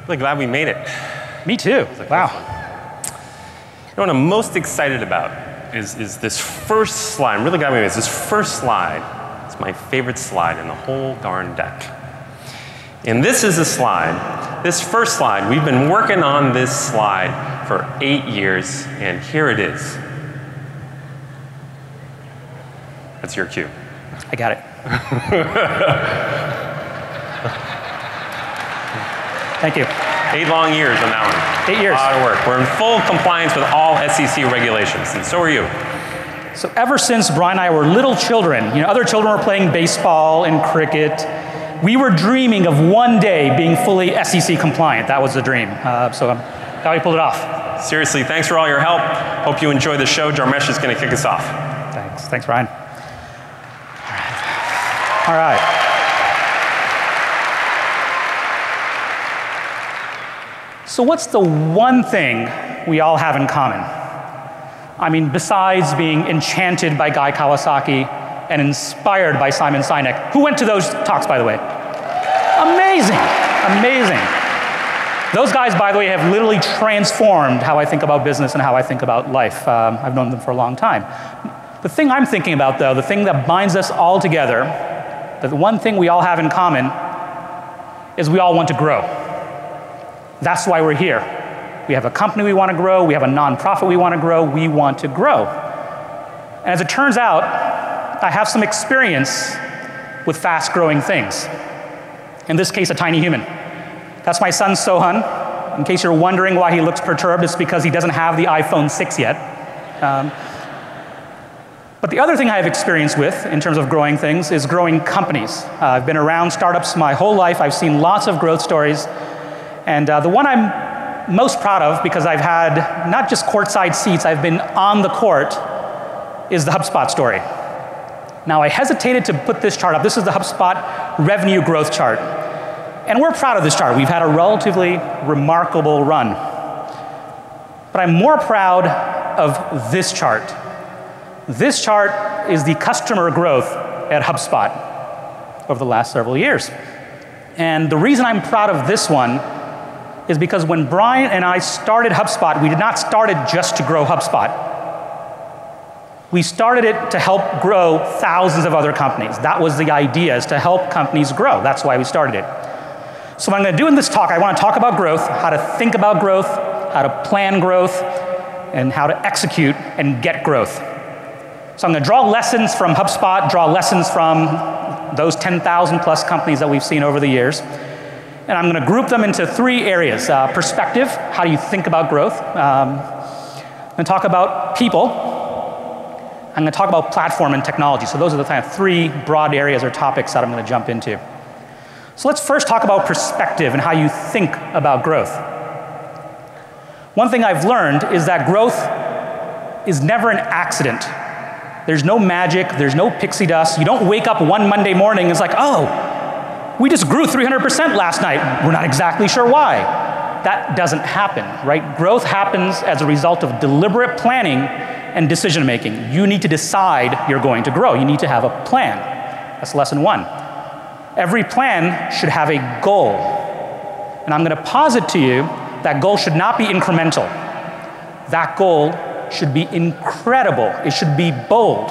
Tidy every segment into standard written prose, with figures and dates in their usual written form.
Really glad we made it. Me too. Wow. You know what I'm most excited about is this first slide. I'm really glad we made it. This first slide. It's my favorite slide in the whole darn deck. And this is a slide. This first slide, we've been working on this slide for 8 years, and here it is. That's your cue. I got it. Thank you. 8 long years on that one. 8 years. A lot of work. We're in full compliance with all SEC regulations, and so are you. So ever since Brian and I were little children, other children were playing baseball and cricket, we were dreaming of one day being fully SEC compliant. That was the dream. So I'm glad we pulled it off. Seriously, thanks for all your help. Hope you enjoy the show. Dharmesh is going to kick us off. Thanks. Thanks, Brian. All right. So what's the one thing we all have in common? I mean, besides being enchanted by Guy Kawasaki and inspired by Simon Sinek. Who went to those talks, by the way? Amazing, amazing. Those guys, by the way, have literally transformed how I think about business and how I think about life. I've known them for a long time. The thing I'm thinking about, though, the thing that binds us all together, the one thing we all have in common, is we all want to grow. That's why we're here. We have a company we want to grow, we have a nonprofit we want to grow, we want to grow. And as it turns out, I have some experience with fast-growing things. In this case, a tiny human. That's my son, Sohan. In case you're wondering why he looks perturbed, it's because he doesn't have the iPhone 6 yet. But the other thing I have experience with, in terms of growing things, is growing companies. I've been around startups my whole life. I've seen lots of growth stories. And the one I'm most proud of, because I've had not just courtside seats, I've been on the court, is the HubSpot story. Now, I hesitated to put this chart up. This is the HubSpot revenue growth chart. And we're proud of this chart. We've had a relatively remarkable run. But I'm more proud of this chart. This chart is the customer growth at HubSpot over the last several years. And the reason I'm proud of this one is because when Brian and I started HubSpot, we did not start it just to grow HubSpot. We started it to help grow thousands of other companies. That was the idea, is to help companies grow. That's why we started it. So what I'm going to do in this talk, I want to talk about growth, how to think about growth, how to plan growth, and how to execute and get growth. So I'm going to draw lessons from HubSpot, draw lessons from those 10,000 plus companies that we've seen over the years. And I'm going to group them into 3 areas. Perspective, how do you think about growth? I'm going to talk about people. I'm going to talk about platform and technology. So those are the kind of 3 broad areas or topics that I'm going to jump into. So let's first talk about perspective and how you think about growth. One thing I've learned is that growth is never an accident. There's no magic, there's no pixie dust. You don't wake up one Monday morning and it's like, oh, we just grew 300% last night. We're not exactly sure why. That doesn't happen, right? Growth happens as a result of deliberate planning and decision making. You need to decide you're going to grow. You need to have a plan. That's lesson 1. Every plan should have a goal. And I'm going to posit to you that goal should not be incremental. That goal should be incredible. It should be bold.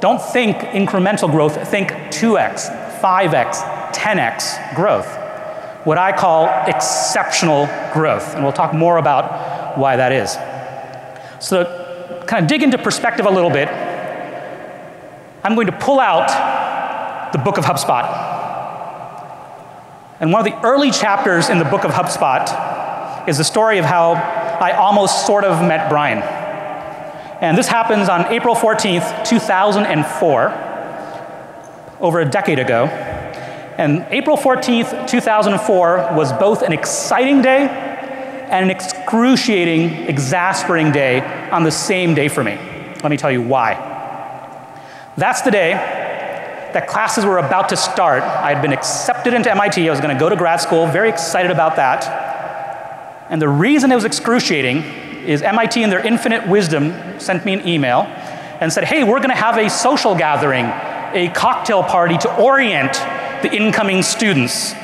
Don't think incremental growth. Think 2x, 5x, 10x growth. What I call exceptional growth. And we'll talk more about why that is. So to kind of dig into perspective a little bit, I'm going to pull out the book of HubSpot. And one of the early chapters in the book of HubSpot is the story of how I almost sort of met Brian. And this happens on April 14th, 2004, over a decade ago. And April 14th, 2004 was both an exciting day and an excruciating, exasperating day on the same day for me. Let me tell you why. That's the day that classes were about to start. I had been accepted into MIT. I was going to go to grad school, very excited about that. And the reason it was excruciating is MIT, in their infinite wisdom, sent me an email and said, hey, we're going to have a social gathering, a cocktail party to orient the incoming students.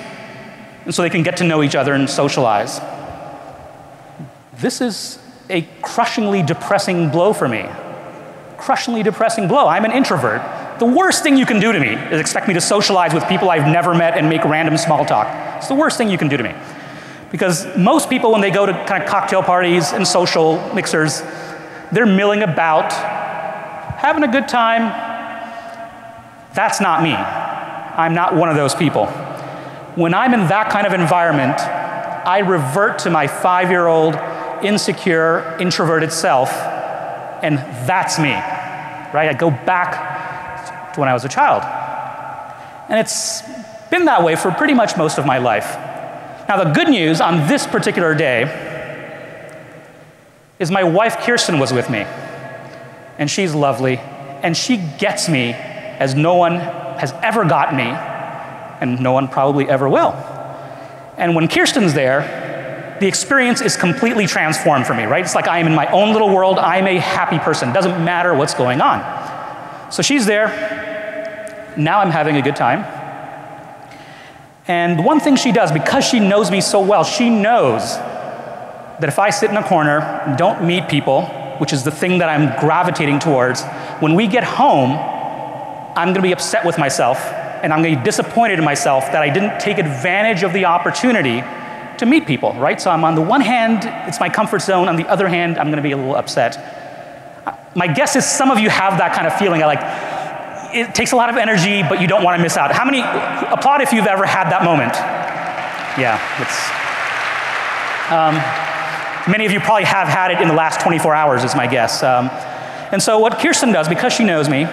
and so they can get to know each other and socialize. This is a crushingly depressing blow for me. Crushingly depressing blow. I'm an introvert. The worst thing you can do to me is expect me to socialize with people I've never met and make random small talk. It's the worst thing you can do to me. Because most people, when they go to kind of cocktail parties and social mixers, they're milling about, having a good time. That's not me. I'm not one of those people. When I'm in that kind of environment, I revert to my 5-year-old, insecure, introverted self, and that's me, right? I go back to when I was a child. And it's been that way for pretty much most of my life. Now, the good news on this particular day is my wife, Kirsten, was with me. And she's lovely. And she gets me as no one has ever got me, and no one probably ever will. And when Kirsten's there, the experience is completely transformed for me, right? It's like I am in my own little world. I'm a happy person. Doesn't matter what's going on. So she's there. Now I'm having a good time. And one thing she does, because she knows me so well, she knows that if I sit in a corner and don't meet people, which is the thing that I'm gravitating towards, when we get home, I'm gonna be upset with myself, and I'm gonna be disappointed in myself that I didn't take advantage of the opportunity to meet people, right? So I'm on the one hand, it's my comfort zone. On the other hand, I'm gonna be a little upset. My guess is some of you have that kind of feeling. It takes a lot of energy, but you don't want to miss out. How many, applaud if you've ever had that moment. Yeah, many of you probably have had it in the last 24 hours is my guess. And so what Kirsten does, because she knows me,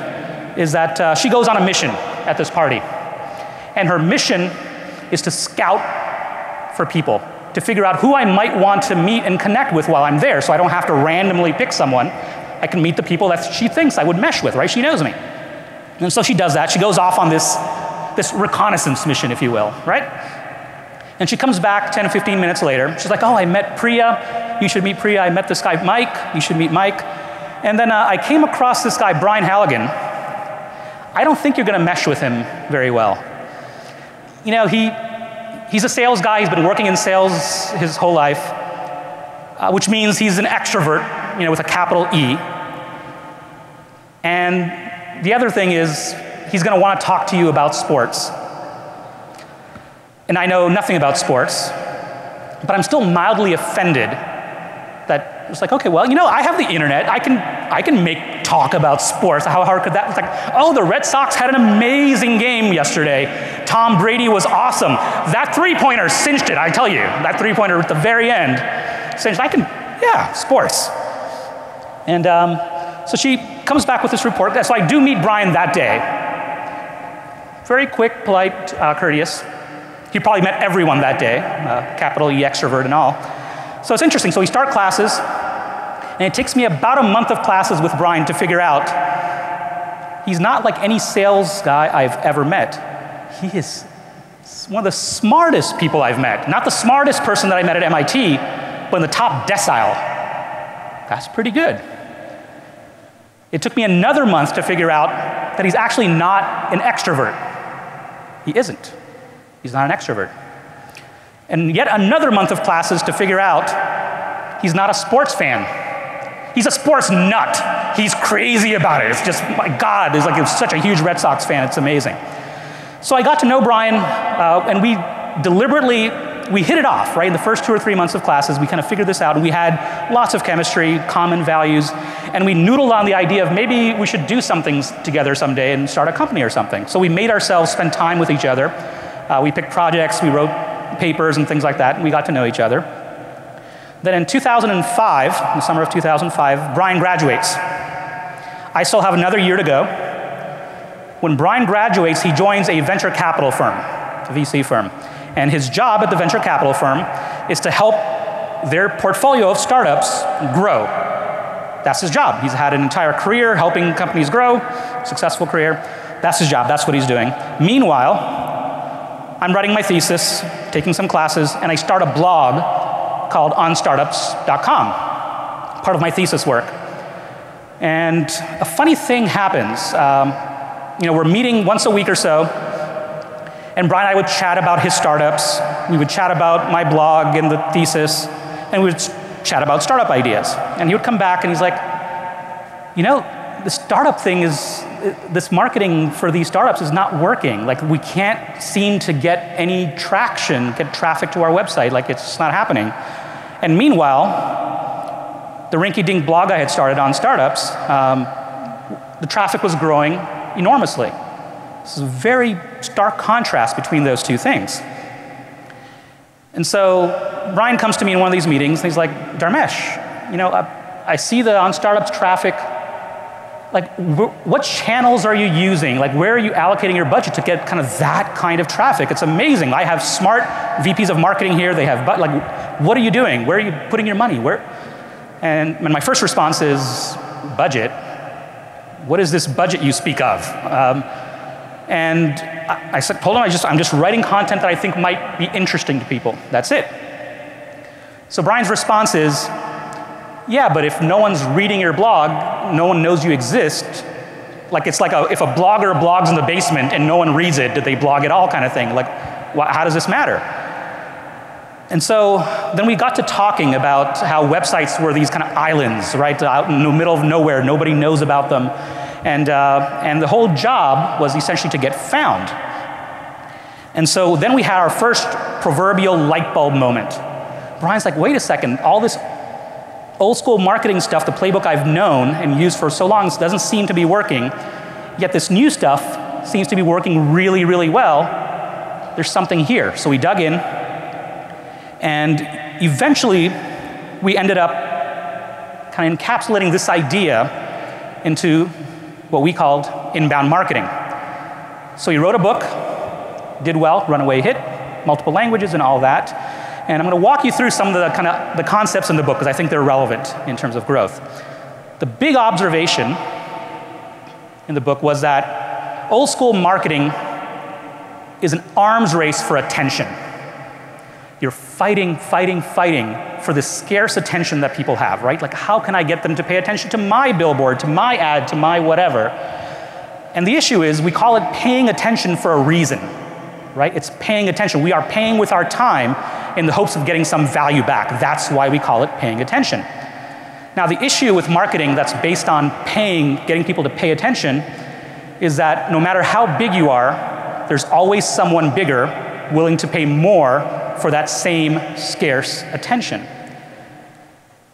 is that she goes on a mission at this party. And her mission is to scout for people, to figure out who I might want to meet and connect with while I'm there, so I don't have to randomly pick someone. I can meet the people that she thinks I would mesh with, right? She knows me. And so she does that. She goes off on this reconnaissance mission, if you will, right? And she comes back 10 or 15 minutes later. She's like, oh, I met Priya. You should meet Priya. I met this guy, Mike. You should meet Mike. And then I came across this guy, Brian Halligan. I don't think you're going to mesh with him very well. You know, he's a sales guy. He's been working in sales his whole life, which means he's an extrovert, you know, with a capital E. And the other thing is, he's going to want to talk to you about sports. And I know nothing about sports, but I'm still mildly offended that it's like, okay, well, you know, I have the internet. I can make talk about sports. How hard could that? It's like, oh, the Red Sox had an amazing game yesterday. Tom Brady was awesome. That three-pointer cinched it, I tell you. That three-pointer at the very end cinched. Yeah, sports. And so she comes back with this report. So I do meet Brian that day. Very quick, polite, courteous. He probably met everyone that day, capital E extrovert and all. So it's interesting. So we start classes, and it takes me about a month of classes with Brian to figure out he's not like any sales guy I've ever met. He is one of the smartest people I've met. Not the smartest person that I met at MIT, but in the top decile. That's pretty good. It took me another month to figure out that he's actually not an extrovert. He isn't. He's not an extrovert. And yet another month of classes to figure out he's not a sports fan. He's a sports nut. He's crazy about it. It's just, my God, he's such a huge Red Sox fan. It's amazing. So I got to know Brian, and we hit it off, right? In the first 2 or 3 months of classes, we kind of figured this out, and we had lots of chemistry, common values, and we noodled on the idea of maybe we should do something together someday and start a company or something. So we made ourselves spend time with each other. We picked projects, we wrote papers and things like that, and we got to know each other. Then in 2005, in the summer of 2005, Brian graduates. I still have another year to go. When Brian graduates, he joins a venture capital firm, a VC firm. And his job at the venture capital firm is to help their portfolio of startups grow. That's his job. He's had an entire career helping companies grow, successful career. That's his job. That's what he's doing. Meanwhile, I'm writing my thesis, taking some classes, and I start a blog called onstartups.com, part of my thesis work. And a funny thing happens. We're meeting once a week or so, And Brian and I would chat about his startups. We would chat about my blog and the thesis, and we would chat about startup ideas. And he would come back and he's like, you know, the startup thing is, this marketing for these startups is not working. Like, we can't seem to get any traction, get traffic to our website. Like, it's just not happening. And meanwhile, the rinky-dink blog I had started on startups, the traffic was growing enormously. This is a very stark contrast between those two things. And so Brian comes to me in one of these meetings, and he's like, Dharmesh, you know, I see the on startups traffic. Like, what channels are you using? Like, where are you allocating your budget to get kind of that kind of traffic? It's amazing. I have smart VPs of marketing here. They have, like, what are you doing? Where are you putting your money? Where? And my first response is, budget. What is this budget you speak of? And I told him I'm just writing content that I think might be interesting to people. That's it. So Brian's response is, yeah, but if no one's reading your blog, no one knows you exist. Like, it's like if a blogger blogs in the basement and no one reads it, did they blog at all kind of thing? Like, how does this matter? And so then we got to talking about how websites were these kind of islands, right, out in the middle of nowhere. Nobody knows about them. And the whole job was essentially to get found. And so then we had our first proverbial light bulb moment. Brian's like, wait a second, all this old school marketing stuff, the playbook I've known and used for so long, doesn't seem to be working. Yet this new stuff seems to be working really, really well. There's something here. So we dug in, and eventually we ended up kind of encapsulating this idea into what we called inbound marketing. So he wrote a book, did well, runaway hit, multiple languages and all that. And I'm going to walk you through some of the concepts in the book because I think they're relevant in terms of growth. The big observation in the book was that old school marketing is an arms race for attention. You're fighting, fighting, fighting for the scarce attention that people have, right? Like, how can I get them to pay attention to my billboard, to my ad, to my whatever? And the issue is we call it paying attention for a reason, right? It's paying attention. We are paying with our time in the hopes of getting some value back. That's why we call it paying attention. Now, the issue with marketing that's based on getting people to pay attention is that no matter how big you are, there's always someone bigger willing to pay more for that same scarce attention.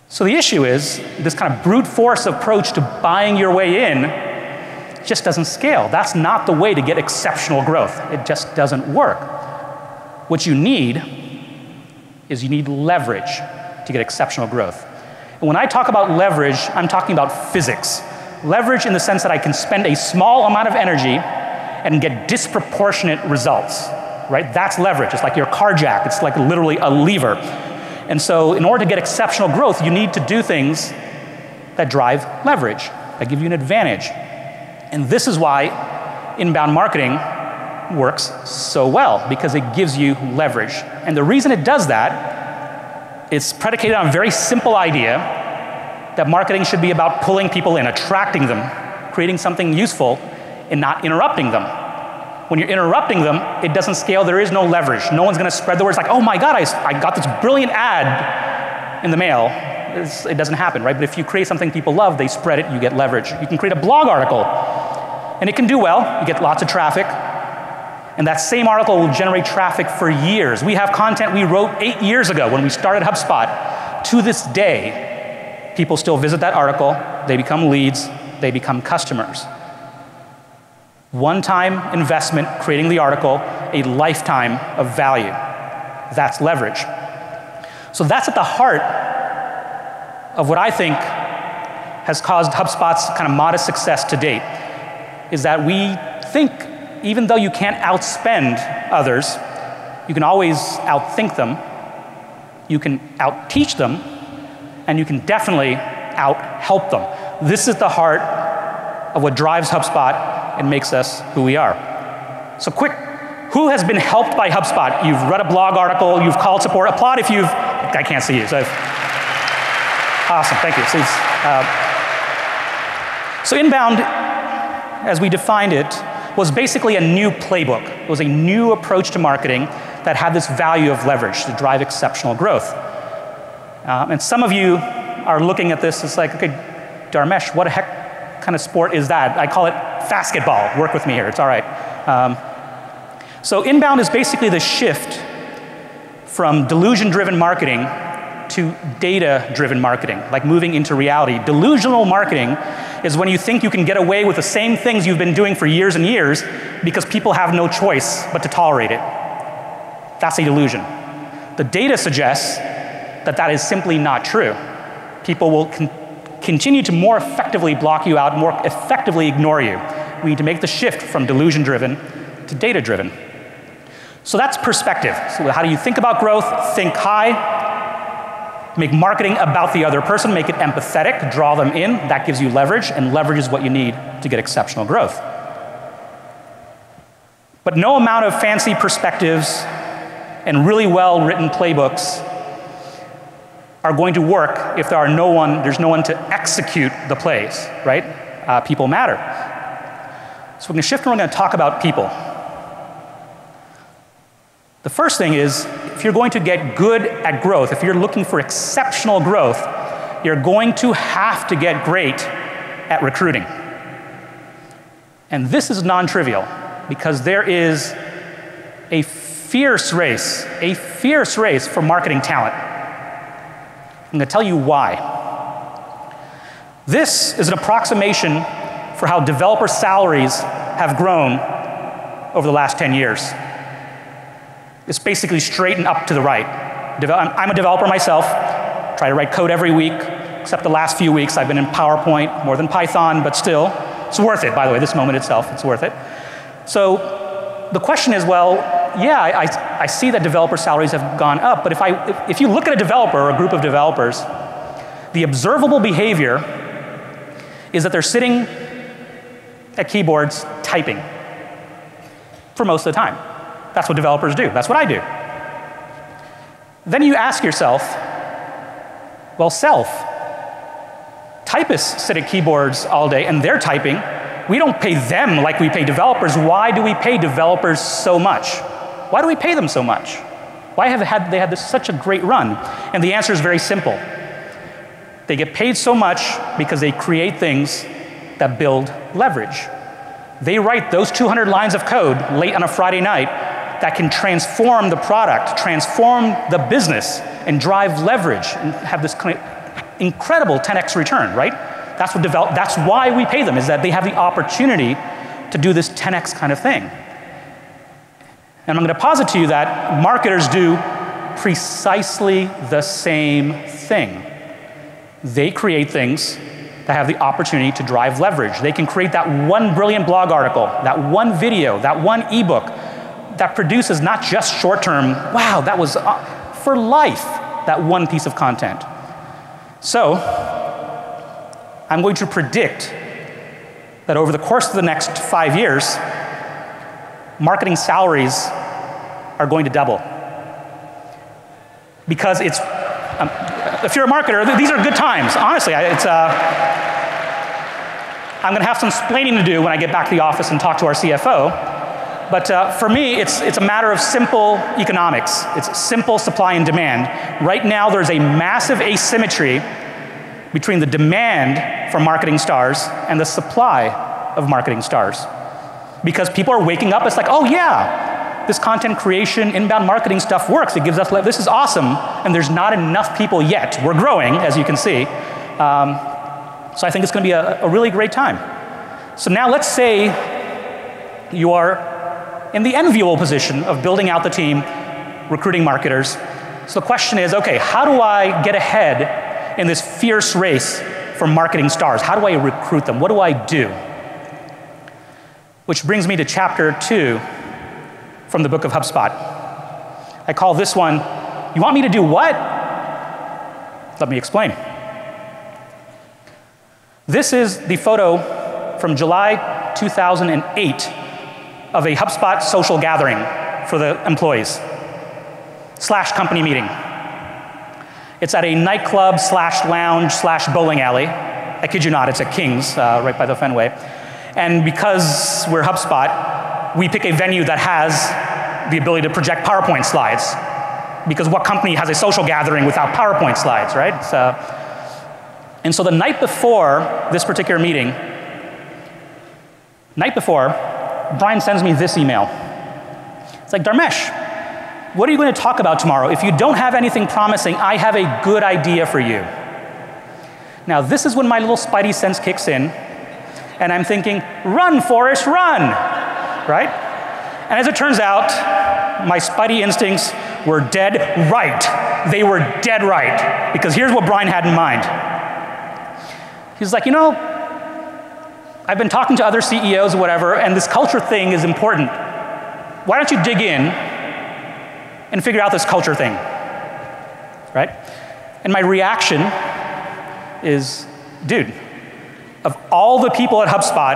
So the issue is this kind of brute force approach to buying your way in just doesn't scale. That's not the way to get exceptional growth. It just doesn't work. What you need is you need leverage to get exceptional growth. And when I talk about leverage, I'm talking about physics. Leverage in the sense that I can spend a small amount of energy and get disproportionate results, right? That's leverage. It's like your car jack. It's like literally a lever. And so in order to get exceptional growth, you need to do things that drive leverage, that give you an advantage. And this is why inbound marketing works so well, because it gives you leverage. And the reason it does that, it's predicated on a very simple idea that marketing should be about pulling people in, attracting them, creating something useful, and not interrupting them. When you're interrupting them, it doesn't scale. There is no leverage. No one's going to spread the word. It's like, oh my God, I got this brilliant ad in the mail. It doesn't happen, right? But if you create something people love, they spread it, you get leverage. You can create a blog article, and it can do well. You get lots of traffic. And that same article will generate traffic for years. We have content we wrote 8 years ago when we started HubSpot. To this day, people still visit that article. They become leads. They become customers. One-time investment creating the article, a lifetime of value. That's leverage. So that's at the heart of what I think has caused HubSpot's kind of modest success to date, is that we think even though you can't outspend others, you can always outthink them, you can outteach them, and you can definitely out-help them. This is the heart of what drives HubSpot and makes us who we are. So quick, who has been helped by HubSpot? You've read a blog article, you've called support. Applaud if you've, I can't see you. So awesome, thank you. So inbound, as we defined it, was basically a new playbook. It was a new approach to marketing that had this value of leverage to drive exceptional growth. And some of you are looking at this, it's like, okay, Dharmesh, what the heck kind of sport is that? I call it basketball. Work with me here, it's all right. So inbound is basically the shift from delusion-driven marketing to data-driven marketing, like moving into reality. Delusional marketing is when you think you can get away with the same things you've been doing for years and years because people have no choice but to tolerate it. That's a delusion. The data suggests that that is simply not true. People will continue to more effectively block you out, more effectively ignore you. We need to make the shift from delusion-driven to data-driven. So that's perspective. So how do you think about growth? Think high. Make marketing about the other person, make it empathetic, draw them in. That gives you leverage, and leverage is what you need to get exceptional growth. But no amount of fancy perspectives and really well-written playbooks are going to work if there's no one to execute the plays, right? People matter. So we're going to shift and we're going to talk about people. The first thing is, if you're going to get good at growth, if you're looking for exceptional growth, you're going to have to get great at recruiting. And this is non-trivial, because there is a fierce race for marketing talent. I'm going to tell you why. This is an approximation for how developer salaries have grown over the last 10 years. It's basically straight and up to the right. I'm a developer myself, try to write code every week, except the last few weeks I've been in PowerPoint more than Python, but still, it's worth it, by the way, this moment itself, it's worth it. So the question is, well, yeah, I see that developer salaries have gone up, but if you look at a developer or a group of developers, the observable behavior is that they're sitting at keyboards typing for most of the time. That's what developers do. That's what I do. Then you ask yourself, well, typists sit at keyboards all day and they're typing. We don't pay them like we pay developers. Why do we pay developers so much? Why do we pay them so much? Why have they had such a great run? And the answer is very simple. They get paid so much because they create things that build leverage. They write those 200 lines of code late on a Friday night that can transform the product, transform the business, and drive leverage, and have this kind of incredible 10x return, right? That's why we pay them, is that they have the opportunity to do this 10x kind of thing. And I'm going to posit to you that marketers do precisely the same thing. They create things that have the opportunity to drive leverage. They can create that one brilliant blog article, that one video, that one ebook that produces not just short-term, wow, that was for life, that one piece of content. So, I'm going to predict that over the course of the next 5 years, marketing salaries are going to double. Because it's, if you're a marketer, these are good times. Honestly, I'm going to have some explaining to do when I get back to the office and talk to our CFO. But for me, it's a matter of simple economics. It's simple supply and demand. Right now, there's a massive asymmetry between the demand for marketing stars and the supply of marketing stars. Because people are waking up, it's like, oh yeah, this content creation, inbound marketing stuff works. It gives us, this is awesome, and there's not enough people yet. We're growing, as you can see. So I think it's going to be a really great time. So now let's say you are in the enviable position of building out the team, recruiting marketers. So the question is, okay, how do I get ahead in this fierce race for marketing stars? How do I recruit them? What do I do? Which brings me to chapter 2 from the book of HubSpot. I call this one, you want me to do what? Let me explain. This is the photo from July 2008 of a HubSpot social gathering for the employees / company meeting. It's at a nightclub / lounge / bowling alley. I kid you not, it's at King's right by the Fenway. And because we're HubSpot, we pick a venue that has the ability to project PowerPoint slides. Because what company has a social gathering without PowerPoint slides, right? And so the night before this particular meeting, Brian sends me this email. It's like, Dharmesh, what are you going to talk about tomorrow? If you don't have anything promising, I have a good idea for you. Now, this is when my little spidey sense kicks in, and I'm thinking, run, Forrest, run, right? And as it turns out, my spidey instincts were dead right. They were dead right, because here's what Brian had in mind. He's like, you know, I've been talking to other CEOs or whatever, and this culture thing is important. Why don't you dig in and figure out this culture thing, right? And my reaction is, dude, of all the people at HubSpot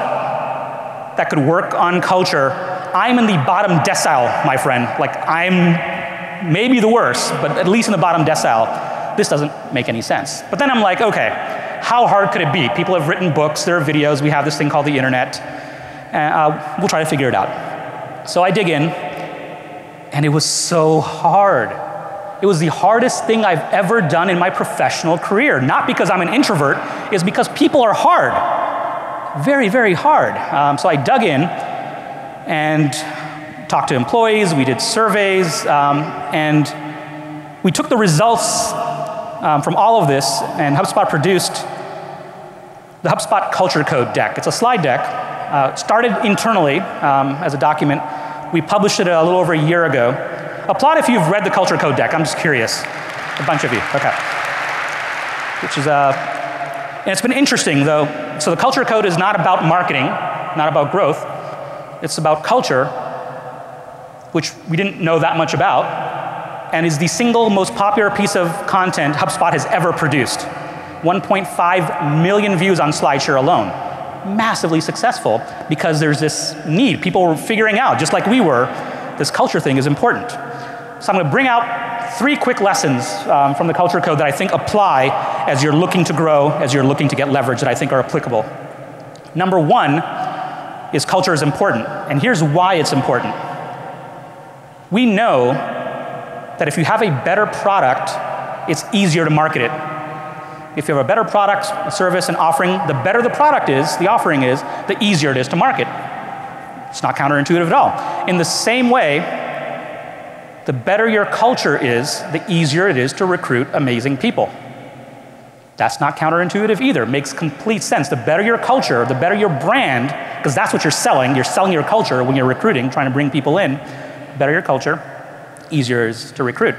that could work on culture, I'm in the bottom decile, my friend. Like, I'm maybe the worst, but at least in the bottom decile. This doesn't make any sense. But then I'm like, okay, how hard could it be? People have written books, there are videos, we have this thing called the internet, and we'll try to figure it out. So I dig in, and it was so hard. It was the hardest thing I've ever done in my professional career. Not because I'm an introvert, it's because people are hard. Very, very hard. So I dug in and talked to employees, we did surveys, and we took the results from all of this, and HubSpot produced the HubSpot Culture Code deck. It's a slide deck, started internally as a document. We published it a little over a year ago. Applaud if you've read the Culture Code deck. I'm just curious. A bunch of you. Okay. Which is, and it's been interesting though. So the Culture Code is not about marketing, not about growth. It's about culture, which we didn't know that much about, and is the single most popular piece of content HubSpot has ever produced. 1.5 million views on SlideShare alone. Massively successful because there's this need. People were figuring out, just like we were, this culture thing is important. So I'm going to bring out 3 quick lessons from the Culture Code that I think apply as you're looking to grow, as you're looking to get leverage, that I think are applicable. Number 1 is culture is important, and here's why it's important. We know that if you have a better product, it's easier to market it. If you have a better product, a service, and offering, the better the product is, the offering is, the easier it is to market. It's not counterintuitive at all. In the same way, the better your culture is, the easier it is to recruit amazing people. That's not counterintuitive either. It makes complete sense. The better your culture, the better your brand, because that's what you're selling. You're selling your culture when you're recruiting, trying to bring people in. The better your culture, easier it is to recruit.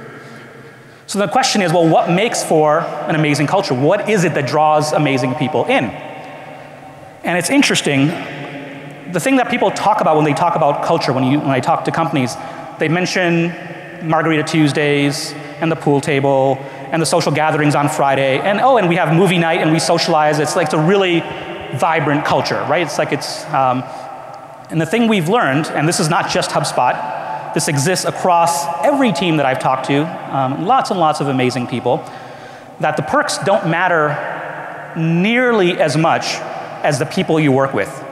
So the question is, well, what makes for an amazing culture? What is it that draws amazing people in? And it's interesting, the thing that people talk about when they talk about culture, when I talk to companies, they mention Margarita Tuesdays, and the pool table, and the social gatherings on Friday, and oh, and we have movie night and we socialize. It's like, it's a really vibrant culture, right? It's like it's, and the thing we've learned, and this is not just HubSpot, this exists across every team that I've talked to, lots and lots of amazing people, that the perks don't matter nearly as much as the people you work with.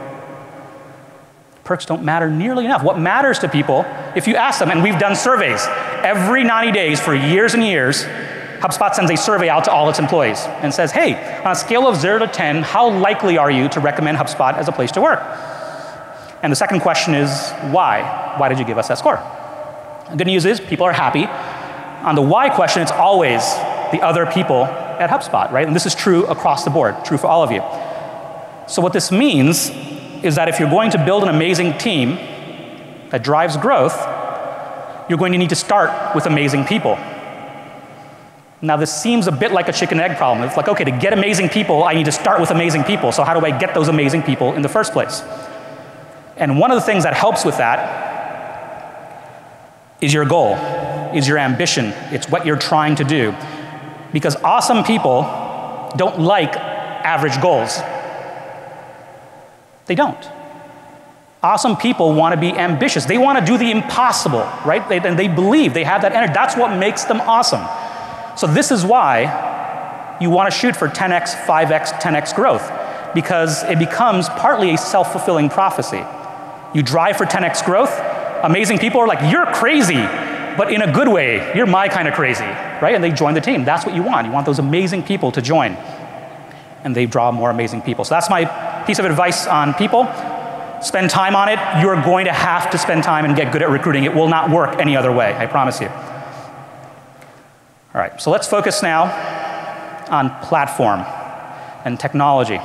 Perks don't matter nearly enough. What matters to people, if you ask them, and we've done surveys, every 90 days for years and years, HubSpot sends a survey out to all its employees and says, hey, on a scale of 0 to 10, how likely are you to recommend HubSpot as a place to work? And the second question is, why? Why did you give us that score? The good news is people are happy. On the why question, it's always the other people at HubSpot, right? And this is true across the board, true for all of you. So what this means is that if you're going to build an amazing team that drives growth, you're going to need to start with amazing people. Now this seems a bit like a chicken and egg problem. It's like, okay, to get amazing people, I need to start with amazing people. So how do I get those amazing people in the first place? And one of the things that helps with that is your goal, is your ambition. It's what you're trying to do. Because awesome people don't like average goals. They don't. Awesome people want to be ambitious. They want to do the impossible, right? And they believe, they have that energy. That's what makes them awesome. So this is why you want to shoot for 10x, 5x, 10x growth. because it becomes partly a self-fulfilling prophecy. You drive for 10x growth, amazing people are like, you're crazy, but in a good way. You're my kind of crazy, right? And they join the team. That's what you want. You want those amazing people to join. And they draw more amazing people. So that's my piece of advice on people. Spend time on it. You're going to have to spend time and get good at recruiting. It will not work any other way, I promise you. All right, so let's focus now on platform and technology.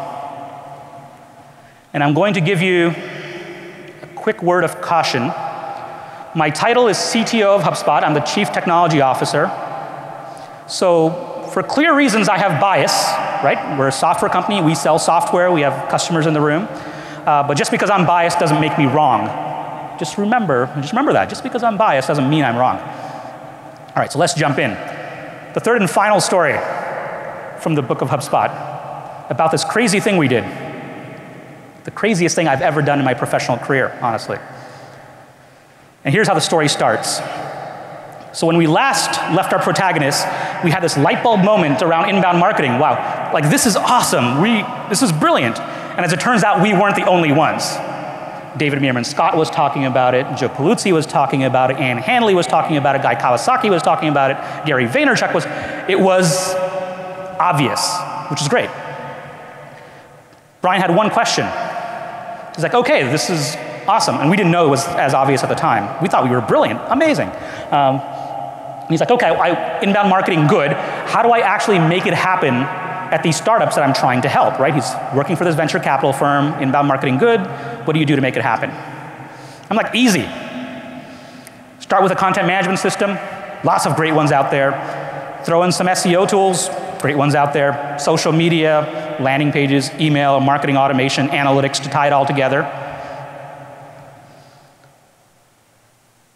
And I'm going to give you a quick word of caution. My title is CTO of HubSpot. I'm the Chief Technology Officer. So for clear reasons, I have bias, right? We're a software company. We sell software. We have customers in the room. But just because I'm biased doesn't make me wrong. Just remember that. Just because I'm biased doesn't mean I'm wrong. All right, so let's jump in. The third and final story from the book of HubSpot about this crazy thing we did. The craziest thing I've ever done in my professional career, honestly. And here's how the story starts. So when we last left our protagonist, we had this light bulb moment around inbound marketing. Wow, like this is awesome. This is brilliant. And as it turns out, we weren't the only ones. David Meerman Scott was talking about it. Joe Paluzzi was talking about it. Ann Handley was talking about it. Guy Kawasaki was talking about it. Gary Vaynerchuk was. It was obvious, which is great. Brian had one question. He's like, okay, this is awesome. And we didn't know it was as obvious at the time. We thought we were brilliant, amazing. And he's like, okay, inbound marketing, good. How do I actually make it happen at these startups that I'm trying to help, right? He's working for this venture capital firm, inbound marketing, good. What do you do to make it happen? I'm like, easy. Start with a content management system. Lots of great ones out there. Throw in some SEO tools. Great ones out there. Social media, landing pages, email, marketing automation, analytics to tie it all together.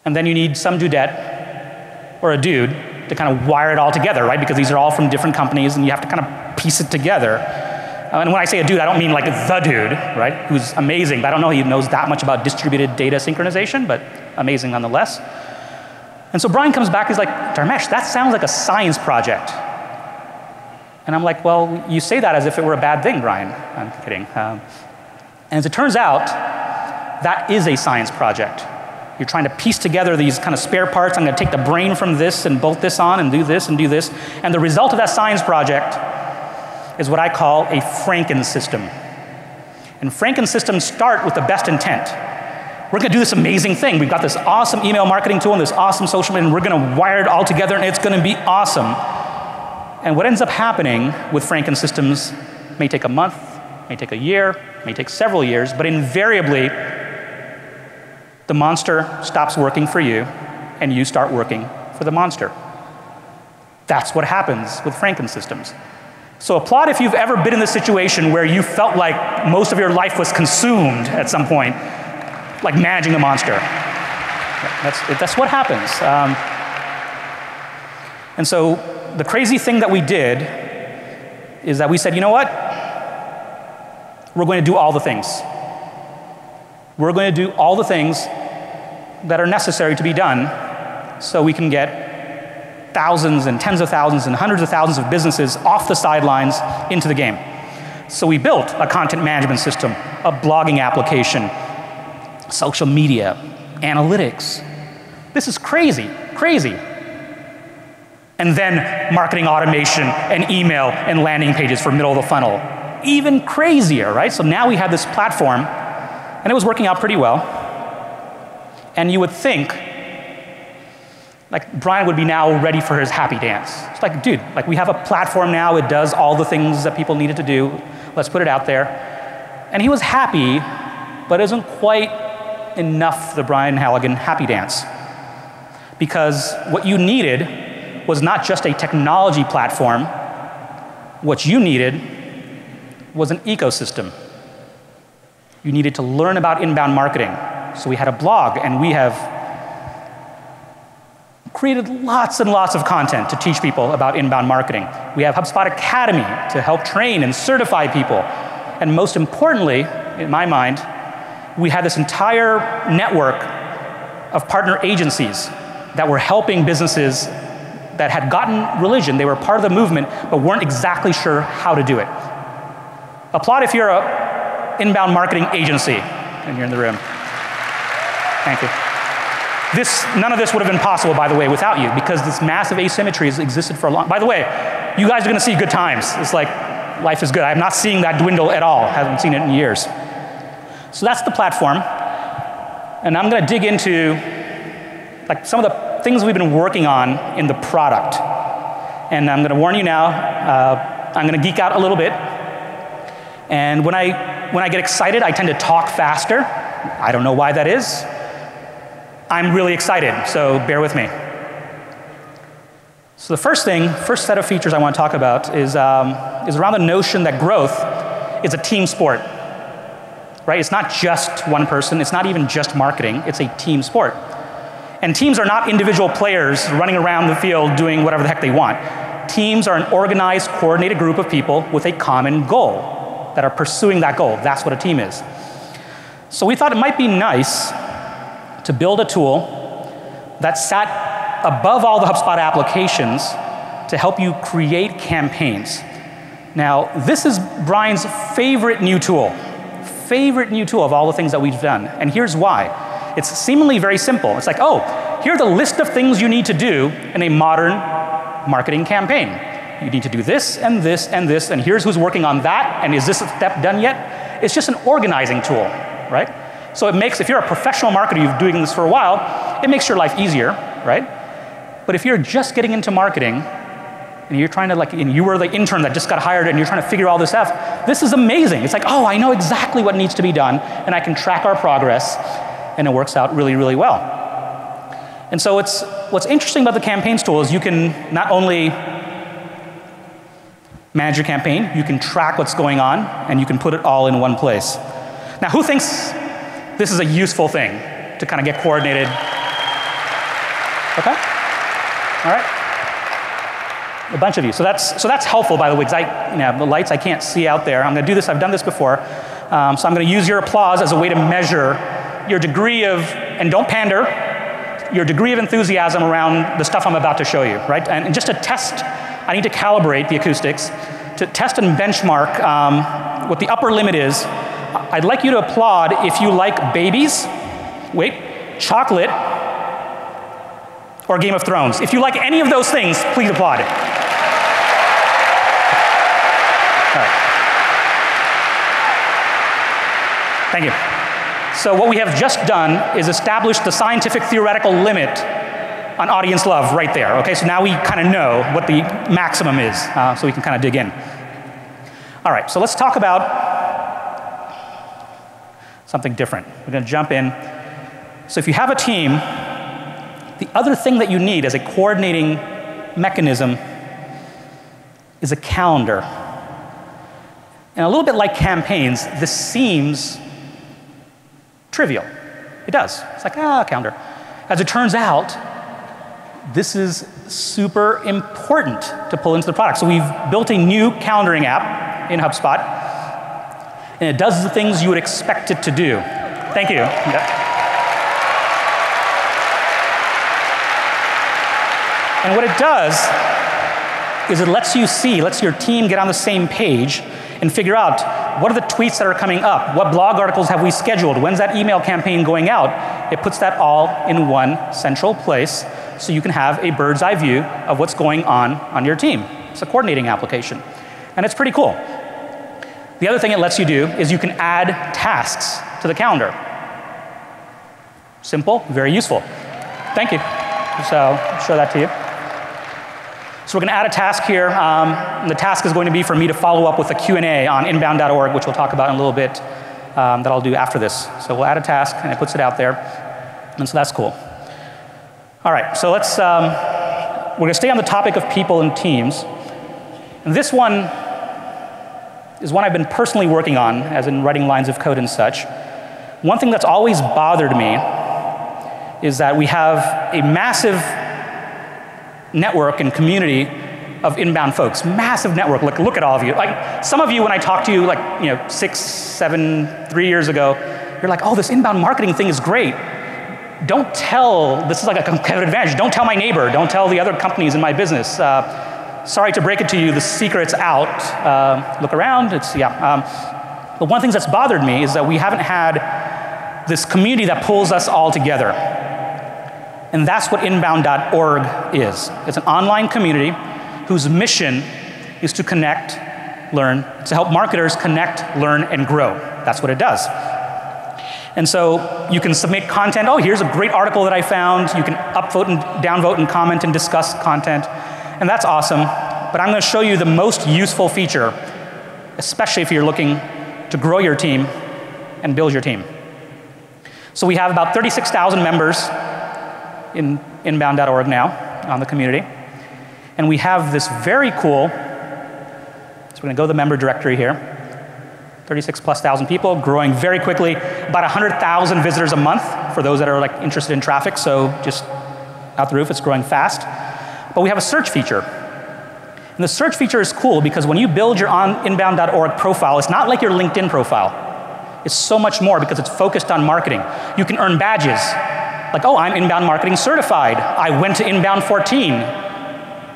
And then you need some dudette or a dude to kind of wire it all together, right? Because these are all from different companies and you have to kind of piece it together. And when I say a dude, I don't mean like the dude, right? Who's amazing, but I don't know he knows that much about distributed data synchronization, but amazing nonetheless. And so Brian comes back, he's like, Dharmesh, that sounds like a science project. And I'm like, well, you say that as if it were a bad thing, Brian. I'm kidding. And as it turns out, that is a science project. You're trying to piece together these kind of spare parts. I'm going to take the brain from this and bolt this on and do this and do this. And the result of that science project is what I call a Franken-system. And Franken-systems start with the best intent. We're going to do this amazing thing. We've got this awesome email marketing tool and this awesome social media, and we're going to wire it all together, and it's going to be awesome. And what ends up happening with Franken-systems may take a month, may take a year, may take several years, but invariably, the monster stops working for you, and you start working for the monster. That's what happens with Franken-systems. So applaud if you've ever been in the situation where you felt like most of your life was consumed at some point, like managing the monster. That's what happens. And so the crazy thing that we did is that we said, you know what? We're going to do all the things. We're going to do all the things that are necessary to be done so we can get thousands and tens of thousands and hundreds of thousands of businesses off the sidelines into the game. So we built a content management system, a blogging application, social media, analytics. This is crazy, crazy. And then marketing automation and email and landing pages for middle of the funnel. Even crazier, right? So now we have this platform, and it was working out pretty well. And you would think, like Brian would be now ready for his happy dance. It's like, dude, like we have a platform now, it does all the things that people needed to do. Let's put it out there. And he was happy, but it wasn't quite enough the Brian Halligan happy dance. Because what you needed was not just a technology platform. What you needed was an ecosystem. You needed to learn about inbound marketing. So we had a blog, and we have created lots and lots of content to teach people about inbound marketing. We have HubSpot Academy to help train and certify people. And most importantly, in my mind, we had this entire network of partner agencies that were helping businesses that had gotten religion. They were part of the movement, but weren't exactly sure how to do it. Applaud if you're an inbound marketing agency and you're in the room. Thank you. None of this would have been possible, by the way, without you, because this massive asymmetry has existed for a long. By the way, you guys are going to see good times. It's like life is good. I'm not seeing that dwindle at all. Haven't seen it in years. So that's the platform, and I'm going to dig into like some of the things we've been working on in the product. And I'm going to warn you now, I'm going to geek out a little bit. And when I get excited, I tend to talk faster. I don't know why that is. I'm really excited, so bear with me. So the first set of features I want to talk about is around the notion that growth is a team sport. Right? It's not just one person. It's not even just marketing. It's a team sport. And teams are not individual players running around the field doing whatever the heck they want. Teams are an organized, coordinated group of people with a common goal that are pursuing that goal. That's what a team is. So we thought it might be nice to build a tool that sat above all the HubSpot applications to help you create campaigns. Now, this is Brian's favorite new tool of all the things that we've done. And here's why. It's seemingly very simple. It's like, oh, here are the list of things you need to do in a modern marketing campaign. You need to do this and this and this, and here's who's working on that, and is this step done yet? It's just an organizing tool, right? So it makes, if you're a professional marketer, you've been doing this for a while, it makes your life easier, right? But if you're just getting into marketing, and you're trying to and you were the intern that just got hired and you're trying to figure all this out, this is amazing. It's like, oh, I know exactly what needs to be done, and I can track our progress, and it works out really, really well. And so what's interesting about the campaigns tool is you can not only manage your campaign, you can track what's going on, and you can put it all in one place. Now, who thinks this is a useful thing to kind of get coordinated? Okay? All right. A bunch of you. So that's helpful, by the way, because the lights I can't see out there. I'm going to do this. I've done this before. So I'm going to use your applause as a way to measure your degree of, and don't pander, your degree of enthusiasm around the stuff I'm about to show you, right? And just to test, I need to calibrate the acoustics. To test and benchmark what the upper limit is, I'd like you to applaud if you like babies, chocolate, or Game of Thrones. If you like any of those things, please applaud it. All right. Thank you. So what we have just done is establish the scientific theoretical limit on audience love right there. Okay, so now we kind of know what the maximum is, so we can kind of dig in. All right, so let's talk about something different. We're going to jump in. So if you have a team, the other thing that you need as a coordinating mechanism is a calendar. And a little bit like campaigns, this seems trivial. It does. It's like, calendar. As it turns out, this is super important to pull into the product. So we've built a new calendaring app in HubSpot, and it does the things you would expect it to do. Thank you. Yeah. And what it does is it lets your team get on the same page and figure out what are the tweets that are coming up, what blog articles have we scheduled, when's that email campaign going out. It puts that all in one central place so you can have a bird's eye view of what's going on your team. It's a coordinating application, and it's pretty cool. The other thing it lets you do is you can add tasks to the calendar. Simple, very useful. Thank you. So I'll show that to you. So we're going to add a task here. And the task is going to be for me to follow up with a Q&A on inbound.org, which we'll talk about in a little bit, that I'll do after this. So we'll add a task, and it puts it out there. And so that's cool. All right, so we're going to stay on the topic of people and teams. And this one is one I've been personally working on, as in writing lines of code and such. One thing that's always bothered me is that we have a massive network and community of inbound folks. Massive network. Look at all of you. Like, some of you, when I talked to you 6, 7, 3 years ago, you're like, oh, this inbound marketing thing is great. Don't tell, this is like a competitive advantage. Don't tell my neighbor. Don't tell the other companies in my business. sorry to break it to you, the secret's out. Look around, it's, yeah. But one of the things that's bothered me is that we haven't had this community that pulls us all together. And that's what inbound.org is. It's an online community whose mission is to connect, learn, to help marketers connect, learn, and grow. That's what it does. And so you can submit content. Oh, here's a great article that I found. You can upvote and downvote and comment and discuss content. And that's awesome. But I'm going to show you the most useful feature, especially if you're looking to grow your team and build your team. So we have about 36,000 members in inbound.org now on the community. And we have this very cool, so we're going to go to the member directory here. 36,000+ people, growing very quickly. About 100,000 visitors a month for those that are like interested in traffic. So just out the roof, it's growing fast. But we have a search feature. And the search feature is cool because when you build your inbound.org profile, it's not like your LinkedIn profile. It's so much more because it's focused on marketing. You can earn badges. Like, oh, I'm inbound marketing certified. I went to inbound 14.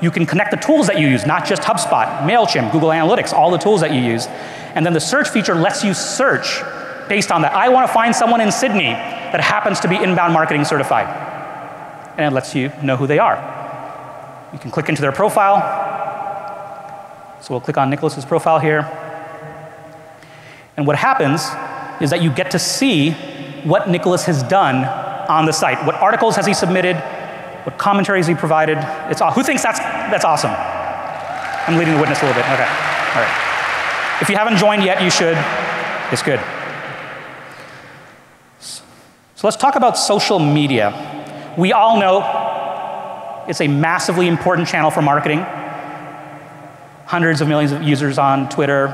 You can connect the tools that you use, not just HubSpot, MailChimp, Google Analytics, all the tools that you use. And then the search feature lets you search based on that. I want to find someone in Sydney that happens to be inbound marketing certified. And it lets you know who they are. You can click into their profile. So we'll click on Nicholas's profile here. And what happens is that you get to see what Nicholas has done on the site. What articles has he submitted? What commentary has he provided? Who thinks that's awesome? I'm leading the witness a little bit. Okay. All right. If you haven't joined yet, you should. It's good. So let's talk about social media. We all know it's a massively important channel for marketing. Hundreds of millions of users on Twitter,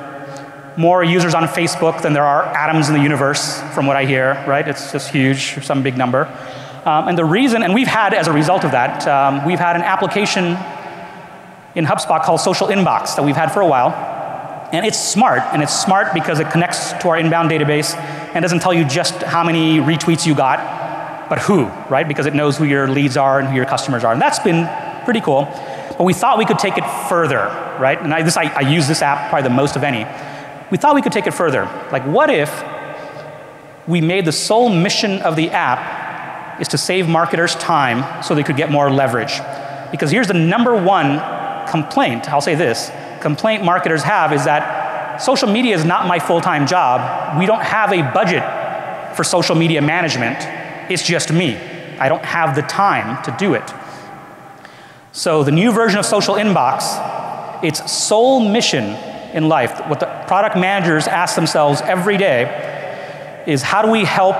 more users on Facebook than there are atoms in the universe, from what I hear, right? It's just huge, some big number. And the reason, and we've had, as a result of that, we've had an application in HubSpot called Social Inbox that we've had for a while. And it's smart because it connects to our inbound database and doesn't tell you just how many retweets you got, but who, right? Because it knows who your leads are and who your customers are. And that's been pretty cool. But we thought we could take it further, right? And I use this app probably the most of any. We thought we could take it further. Like, what if we made the sole mission of the app is to save marketers time so they could get more leverage? Because here's the #1 complaint, I'll say this, complaint marketers have is that social media is not my full-time job. We don't have a budget for social media management. It's just me. I don't have the time to do it. So the new version of Social Inbox, its sole mission in life, what the product managers ask themselves every day is, how do we help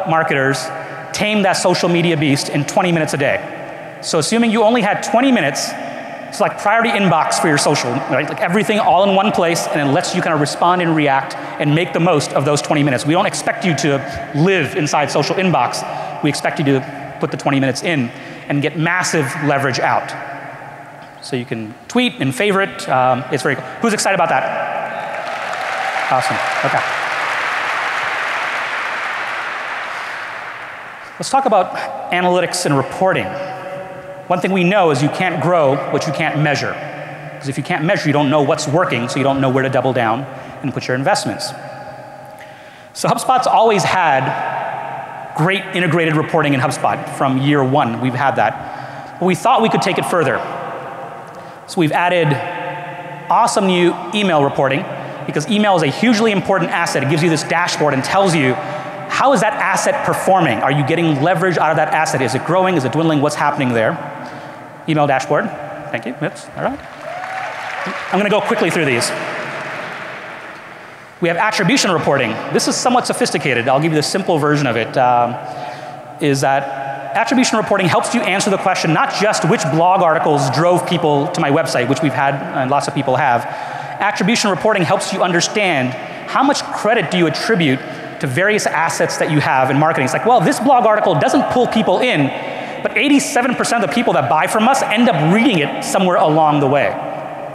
marketers tame that social media beast in 20 minutes a day? So assuming you only had 20 minutes, it's like priority inbox for your social, right? Like everything all in one place, and it lets you kind of respond and react and make the most of those 20 minutes. We don't expect you to live inside social inbox. We expect you to put the 20 minutes in and get massive leverage out. So you can tweet and favorite. It's very cool. Who's excited about that? Awesome. Okay. Let's talk about analytics and reporting. One thing we know is you can't grow what you can't measure. Because if you can't measure, you don't know what's working, so you don't know where to double down and put your investments. So HubSpot's always had great integrated reporting in HubSpot. From year one, we've had that. But we thought we could take it further. So we've added awesome new email reporting, because email is a hugely important asset. It gives you this dashboard and tells you, how is that asset performing? Are you getting leverage out of that asset? Is it growing? Is it dwindling? What's happening there? Email dashboard. Thank you. Oops. All right. I'm going to go quickly through these. We have attribution reporting. This is somewhat sophisticated. I'll give you the simple version of it. Is that attribution reporting helps you answer the question not just which blog articles drove people to my website, which we've had and lots of people have. Attribution reporting helps you understand how much credit do you attribute to various assets that you have in marketing. It's like, well, this blog article doesn't pull people in, but 87% of the people that buy from us end up reading it somewhere along the way.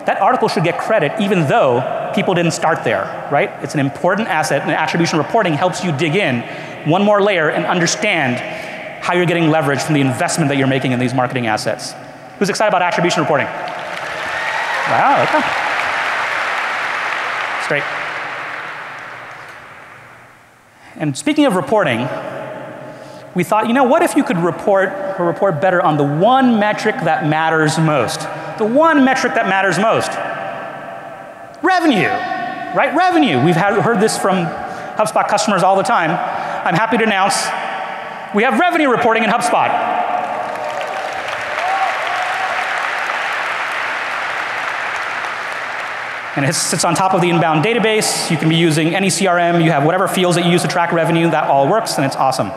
That article should get credit even though people didn't start there, right? It's an important asset, and attribution reporting helps you dig in one more layer and understand how you're getting leverage from the investment that you're making in these marketing assets. Who's excited about attribution reporting? Wow, okay. It's great. And speaking of reporting, we thought, you know, what if you could report better on the one metric that matters most? The one metric that matters most. Revenue, right? Revenue. We've heard this from HubSpot customers all the time. I'm happy to announce we have revenue reporting in HubSpot. And it sits on top of the inbound database. You can be using any CRM. You have whatever fields that you use to track revenue. That all works, and it's awesome.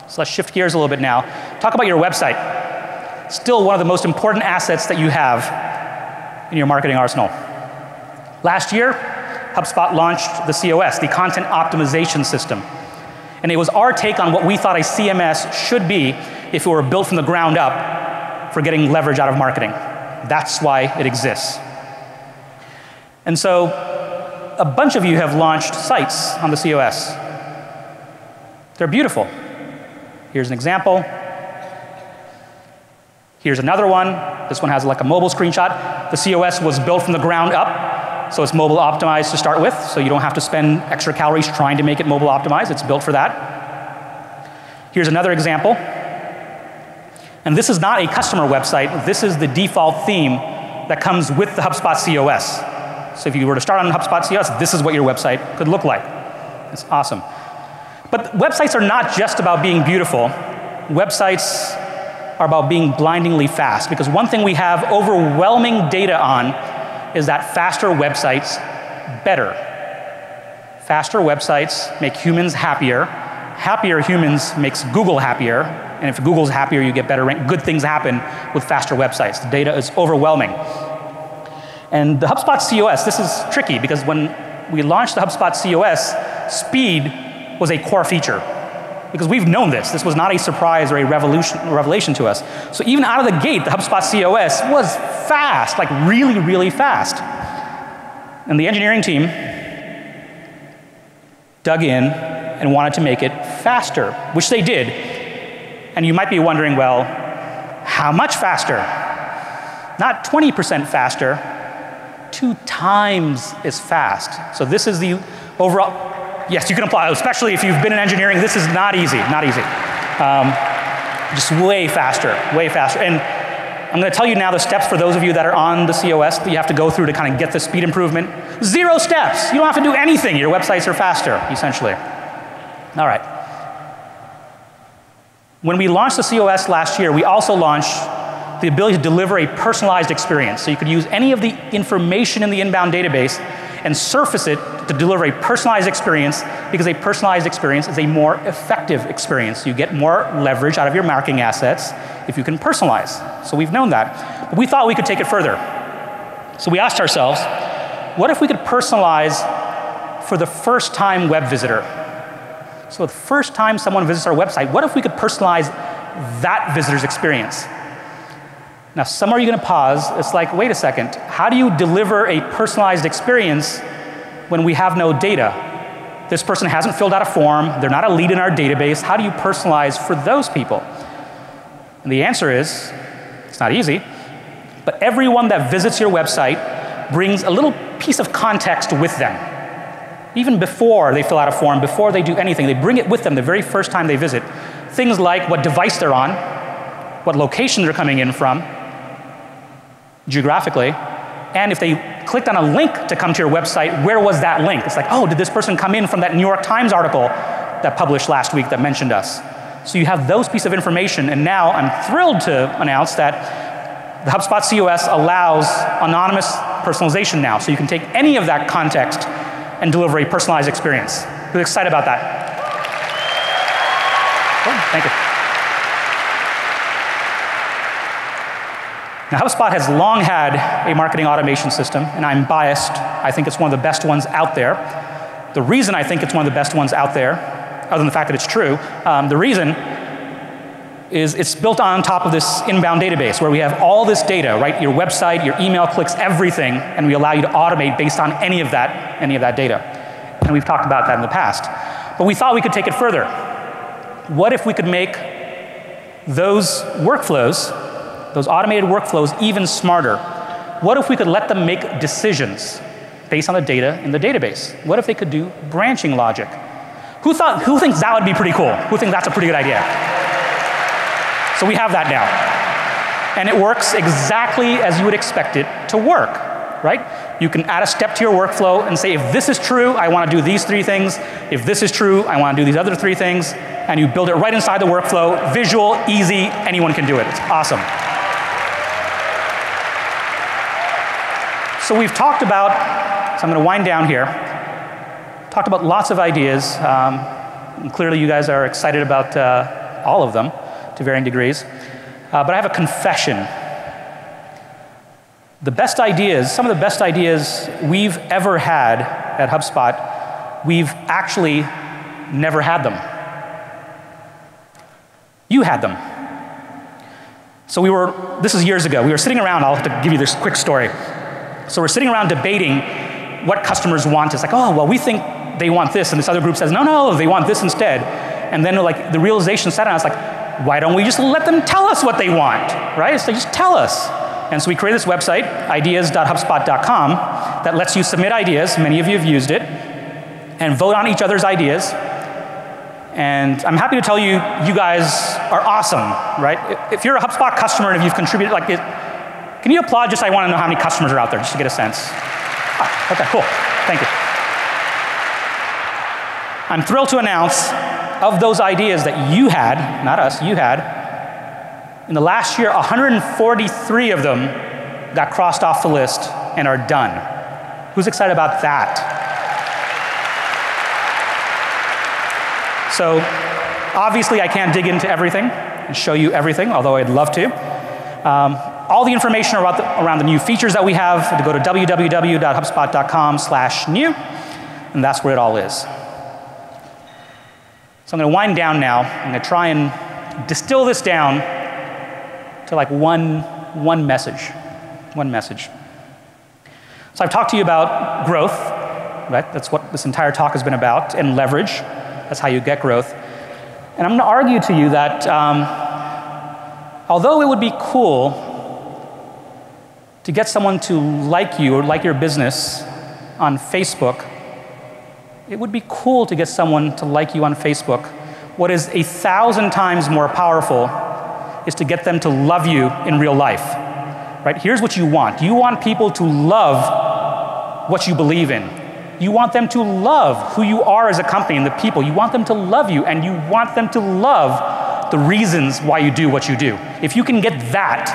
So let's shift gears a little bit now. Talk about your website. Still one of the most important assets that you have in your marketing arsenal. Last year, HubSpot launched the COS, the Content Optimization System. And it was our take on what we thought a CMS should be if it were built from the ground up for getting leverage out of marketing. That's why it exists. And so a bunch of you have launched sites on the COS. They're beautiful. Here's an example. Here's another one. This one has like a mobile screenshot. The COS was built from the ground up, so it's mobile optimized to start with, so you don't have to spend extra calories trying to make it mobile optimized. It's built for that. Here's another example. And this is not a customer website. This is the default theme that comes with the HubSpot COS. So if you were to start on HubSpot COS, this is what your website could look like. It's awesome. But websites are not just about being beautiful. Websites are about being blindingly fast, because one thing we have overwhelming data on is that faster websites better. Faster websites make humans happier. Happier humans makes Google happier. And if Google's happier, you get better rank. Good things happen with faster websites. The data is overwhelming. And the HubSpot COS, this is tricky, because when we launched the HubSpot COS, speed was a core feature. Because we've known this. This was not a surprise or a revelation to us. So even out of the gate, the HubSpot COS was fast, like really, really fast. And the engineering team dug in and wanted to make it faster, which they did. And you might be wondering, well, how much faster? Not 20% faster, 2 times as fast. So this is the overall. Yes, you can apply, especially if you've been in engineering. This is not easy, not easy. Just way faster, way faster. And I'm going to tell you now the steps for those of you that are on the COS that you have to go through to kind of get the speed improvement. 0 steps. You don't have to do anything. Your websites are faster, essentially. All right. When we launched the COS last year, we also launched the ability to deliver a personalized experience. So you could use any of the information in the inbound database and surface it to deliver a personalized experience, because a personalized experience is a more effective experience. You get more leverage out of your marketing assets if you can personalize. So we've known that. But we thought we could take it further. So we asked ourselves, what if we could personalize for the first time web visitor? So the first time someone visits our website, what if we could personalize that visitor's experience? Now, some are you going to pause? It's like, wait a second. How do you deliver a personalized experience when we have no data? This person hasn't filled out a form. They're not a lead in our database. How do you personalize for those people? And the answer is, it's not easy, but everyone that visits your website brings a little piece of context with them. Even before they fill out a form, before they do anything, they bring it with them the very first time they visit. Things like what device they're on, what location they're coming in from, geographically, and if they clicked on a link to come to your website, where was that link? It's like, oh, did this person come in from that New York Times article that published last week that mentioned us? So you have those pieces of information, and now I'm thrilled to announce that the HubSpot COS allows anonymous personalization now, so you can take any of that context and deliver a personalized experience. Who's excited about that? Oh, thank you. Now, HubSpot has long had a marketing automation system, and I'm biased. I think it's one of the best ones out there. The reason I think it's one of the best ones out there, other than the fact that it's true, the reason is it's built on top of this inbound database where we have all this data, right? Your website, your email clicks, everything, and we allow you to automate based on any of that data. And we've talked about that in the past. But we thought we could take it further. What if we could make those workflows, those automated workflows, even smarter? what if we could let them make decisions based on the data in the database? What if they could do branching logic? Who thinks that would be pretty cool? Who thinks that's a pretty good idea? So we have that now. And it works exactly as you would expect it to work, right? You can add a step to your workflow and say, if this is true, I want to do these 3 things. If this is true, I want to do these other 3 things. And you build it right inside the workflow, visual, easy, anyone can do it. It's awesome. So we've talked about, so I'm going to wind down here, talked about lots of ideas. And clearly you guys are excited about all of them to varying degrees. But I have a confession. The best ideas, some of the best ideas we've ever had at HubSpot, we've actually never had them. You had them. So this is years ago, we were sitting around, I'll have to give you this quick story. So we're sitting around debating what customers want. It's like, oh, well, we think they want this, and this other group says, no, no, they want this instead. And then like the realization set in, I was like, why don't we just let them tell us what they want, right? So just tell us. And so we created this website, ideas.hubspot.com, that lets you submit ideas, many of you have used it, and vote on each other's ideas. And I'm happy to tell you, you guys are awesome, right? If you're a HubSpot customer and if you've contributed like it, can you applaud? Just I want to know how many customers are out there, just to get a sense. Oh, okay, cool, thank you. I'm thrilled to announce, of those ideas that you had, not us, you had, in the last year, 143 of them got crossed off the list and are done. Who's excited about that? So obviously I can't dig into everything and show you everything, although I'd love to. All the information around the new features that we have, to go to www.hubspot.com/new, and that's where it all is. So I'm going to wind down now. I'm going to try and distill this down to like one message. One message. So I've talked to you about growth, right? That's what this entire talk has been about, and leverage. That's how you get growth. And I'm going to argue to you that although it would be cool to get someone to like you or like your business on Facebook, it would be cool to get someone to like you on Facebook. What is 1,000 times more powerful is to get them to love you in real life, right? Here's what you want. You want people to love what you believe in. You want them to love who you are as a company and the people. You want them to love you, and you want them to love the reasons why you do what you do. If you can get that,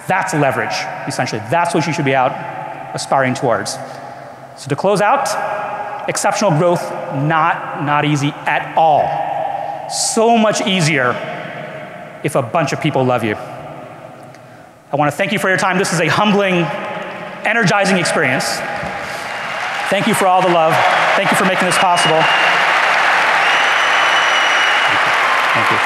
that's leverage, essentially. That's what you should be out aspiring towards. So to close out, exceptional growth, not easy at all. So much easier if a bunch of people love you. I want to thank you for your time. This is a humbling, energizing experience. Thank you for all the love. Thank you for making this possible. Thank you.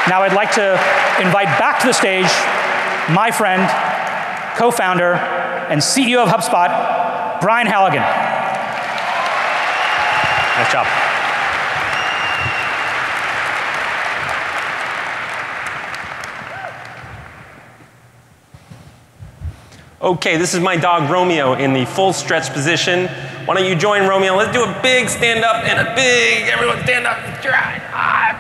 Now I'd like to invite back to the stage my friend, co-founder, and CEO of HubSpot, Brian Halligan. Nice job. Okay, this is my dog Romeo in the full stretch position. Why don't you join Romeo? Let's do a big stand up and a big, everyone stand up and stretch.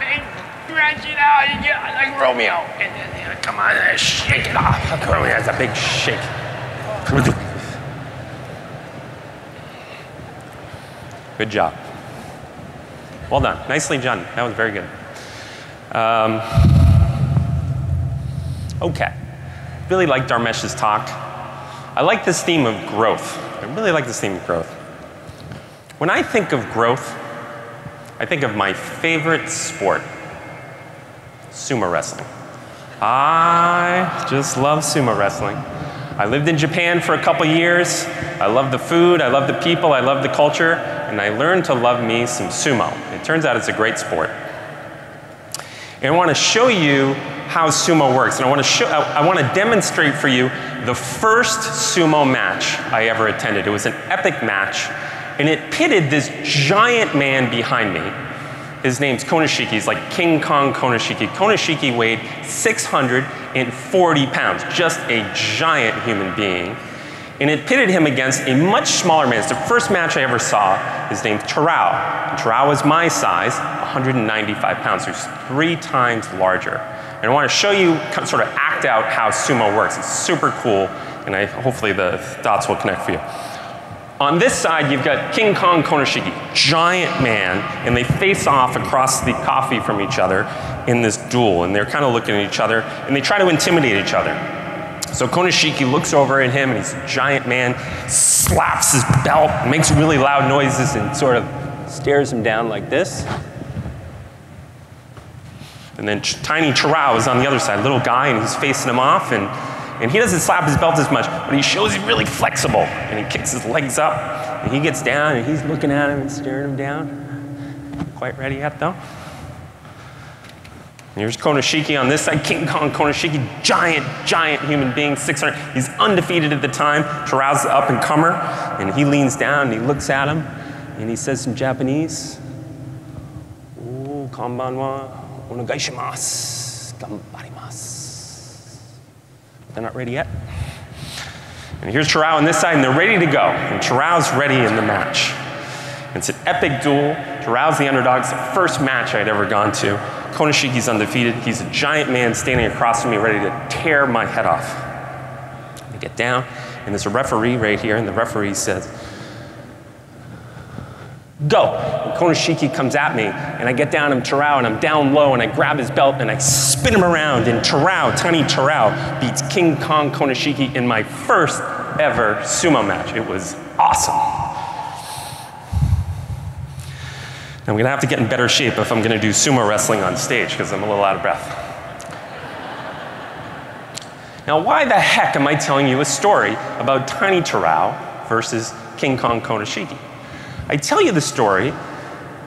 Big stretch it out, yeah, like Romeo. And then, come on, shake it off. Romeo has a big shake. Good job. Well done. Nicely done. That was very good. Okay. Really like Dharmesh's talk. I like this theme of growth. I really like this theme of growth. When I think of growth, I think of my favorite sport, sumo wrestling. I just love sumo wrestling. I lived in Japan for a couple years. I love the food, I love the people, I love the culture, and I learned to love me some sumo. It turns out it's a great sport. And I want to show you how sumo works, and I want to demonstrate for you the first sumo match I ever attended. It was an epic match, and it pitted this giant man behind me. His name's Konoshiki. He's like King Kong Konoshiki. Konoshiki weighed 680 and 40 pounds, just a giant human being. And it pitted him against a much smaller man. It's the first match I ever saw. His name's Terrell. And Terrell was my size, 195 pounds, so he's 3 times larger. And I want to show you, sort of act out how sumo works. It's super cool, and hopefully the dots will connect for you. On this side, you've got King Kong Konoshiki, giant man, and they face off across the coffee from each other in this duel. And they're kind of looking at each other, and they try to intimidate each other. So Konoshiki looks over at him, and he's a giant man, slaps his belt, makes really loud noises, and sort of stares him down like this. And then tiny Terrell is on the other side, little guy, and he's facing him off, and he doesn't slap his belt as much, but he shows he's really flexible, and he kicks his legs up, and he gets down, and he's looking at him and staring him down. Quite ready yet, though? And here's Konoshiki on this side, King Kong Konoshiki, giant human being, 600. He's undefeated at the time. Terrell's the up-and-comer, and he leans down, and he looks at him, and he says some Japanese. "Ooh, konbanwa, onegaishimasu, ganbarimasu." They're not ready yet. And here's Terrell on this side, and they're ready to go. And Terrell's ready in the match. It's an epic duel. Terrell's the underdog. It's the first match I'd ever gone to. Konoshiki's undefeated. He's a giant man standing across from me ready to tear my head off. I get down, and there's a referee right here, and the referee says, "Go." And Konoshiki comes at me, and I get down on Terrell, and I'm down low, and I grab his belt, and I spin him around, and Terrell, tiny Terrell, beats King Kong Konoshiki in my first ever sumo match. It was awesome. I'm gonna have to get in better shape if I'm gonna do sumo wrestling on stage, because I'm a little out of breath. Now, why the heck am I telling you a story about tiny Terrell versus King Kong Konoshiki? I tell you the story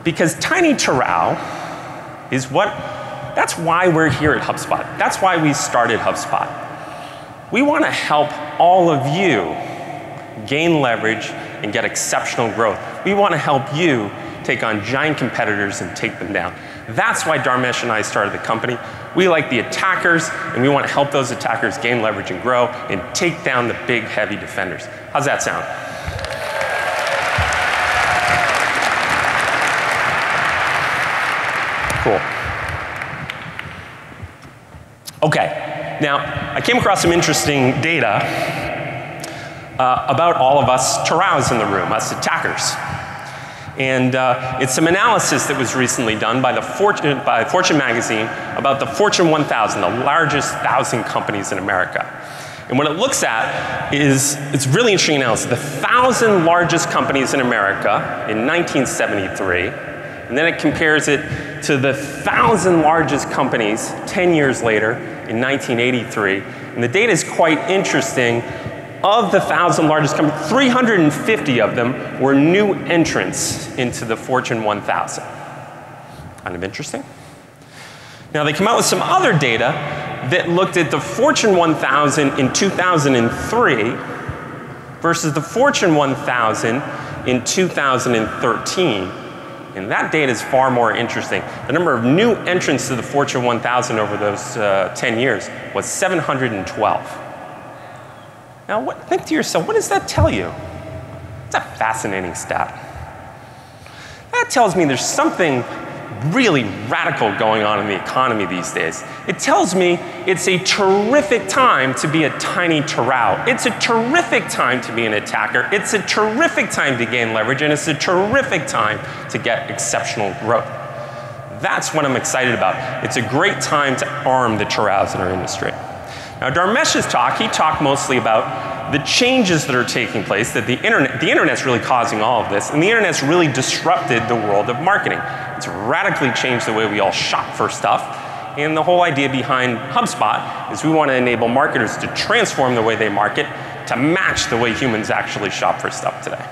because tiny Terrell is that's why we're here at HubSpot. That's why we started HubSpot. We want to help all of you gain leverage and get exceptional growth. We want to help you take on giant competitors and take them down. That's why Dharmesh and I started the company. We like the attackers, and we want to help those attackers gain leverage and grow and take down the big, heavy defenders. How's that sound? Cool. Okay, now I came across some interesting data about all of us Terrells in the room, us attackers. And it's some analysis that was recently done by Fortune magazine about the Fortune 1000, the largest 1,000 companies in America. And what it looks at is, it's really interesting analysis, the 1,000 largest companies in America in 1973, and then it compares it to the 1,000 largest companies 10 years later in 1983. And the data is quite interesting. Of the 1,000 largest companies, 350 of them were new entrants into the Fortune 1000. Kind of interesting. Now they come out with some other data that looked at the Fortune 1000 in 2003 versus the Fortune 1000 in 2013. And that data is far more interesting. The number of new entrants to the Fortune 1000 over those 10 years was 712. Now, think to yourself, what does that tell you? It's a fascinating stat. That tells me there's something really radical going on in the economy these days. It tells me it's a terrific time to be a tiny Terrell. It's a terrific time to be an attacker. It's a terrific time to gain leverage, and it's a terrific time to get exceptional growth. That's what I'm excited about. It's a great time to arm the Terrells in our industry. Now, Dharmesh's talk, he talked mostly about the changes that are taking place, that the internet's really causing all of this, and the internet's really disrupted the world of marketing. It's radically changed the way we all shop for stuff, and the whole idea behind HubSpot is we want to enable marketers to transform the way they market to match the way humans actually shop for stuff today.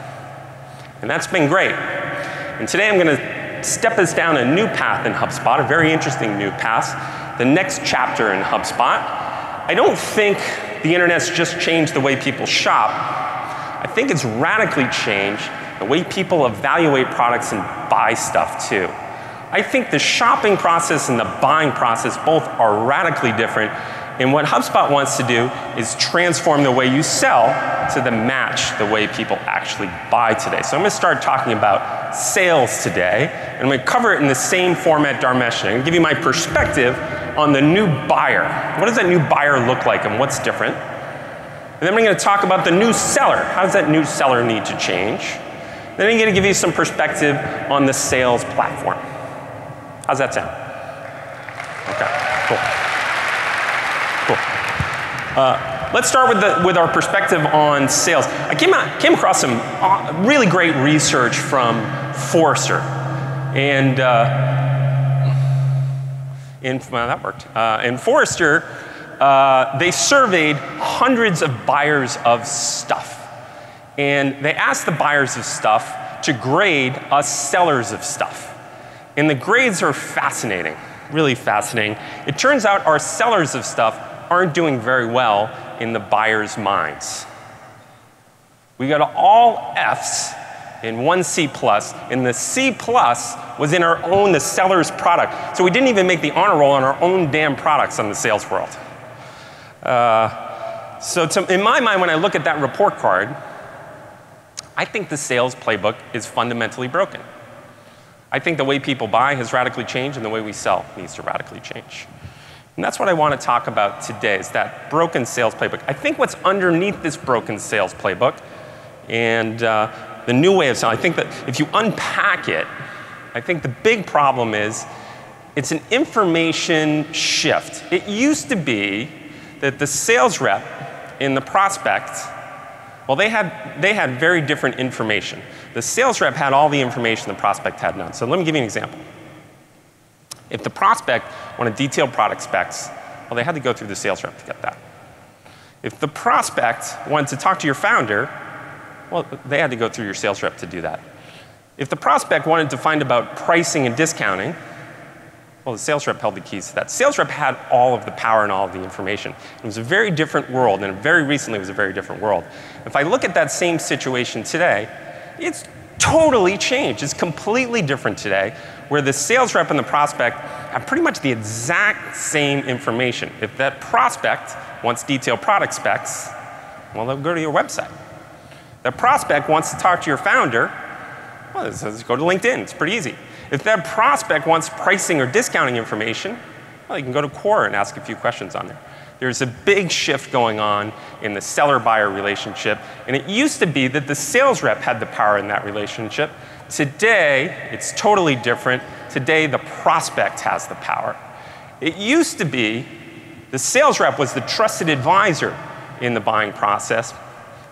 And that's been great. And today I'm going to step us down a new path in HubSpot, a very interesting new path, the next chapter in HubSpot. I don't think the internet's just changed the way people shop. I think it's radically changed the way people evaluate products and buy stuff too. I think the shopping process and the buying process both are radically different, And what HubSpot wants to do is transform the way you sell to match the way people actually buy today. So I'm going to start talking about sales today, and I'm going to cover it in the same format Dharmesh. I'm going to give you my perspective on the new buyer. What does that new buyer look like and what's different? And then I'm going to talk about the new seller. How does that new seller need to change? Then I'm going to give you some perspective on the sales platform. How's that sound? Okay, cool. Let's start with our perspective on sales. I came across some really great research from Forrester. And well, that worked. In Forrester, they surveyed hundreds of buyers of stuff. And they asked the buyers of stuff to grade us sellers of stuff. And the grades are fascinating, really fascinating. It turns out our sellers of stuff aren't doing very well in the buyers' minds. We got all Fs and 1 C+, and the C+ was in our own, the seller's product. So we didn't even make the honor roll on our own damn products on the sales world. In my mind, when I look at that report card, I think the sales playbook is fundamentally broken. I think the way people buy has radically changed, and the way we sell needs to radically change. And that's what I want to talk about today, is that broken sales playbook. I think what's underneath this broken sales playbook and the new way of selling, I think that if you unpack it, I think the big problem is it's an information shift. It used to be that the sales rep and the prospect, well, they had very different information. The sales rep had all the information, the prospect had none. So let me give you an example. If the prospect wanted detailed product specs, well, they had to go through the sales rep to get that. If the prospect wanted to talk to your founder, well, they had to go through your sales rep to do that. If the prospect wanted to find about pricing and discounting, well, the sales rep held the keys to that. Sales rep had all of the power and all of the information. It was a very different world, and very recently it was a very different world. If I look at that same situation today, it's totally changed. It's completely different today, where the sales rep and the prospect have pretty much the exact same information. If that prospect wants detailed product specs, well, they'll go to your website. That prospect wants to talk to your founder, well, let's go to LinkedIn. It's pretty easy. If that prospect wants pricing or discounting information, well, you can go to Quora and ask a few questions on there. There's a big shift going on in the seller-buyer relationship, and it used to be that the sales rep had the power in that relationship. Today, it's totally different. Today, the prospect has the power. It used to be the sales rep was the trusted advisor in the buying process.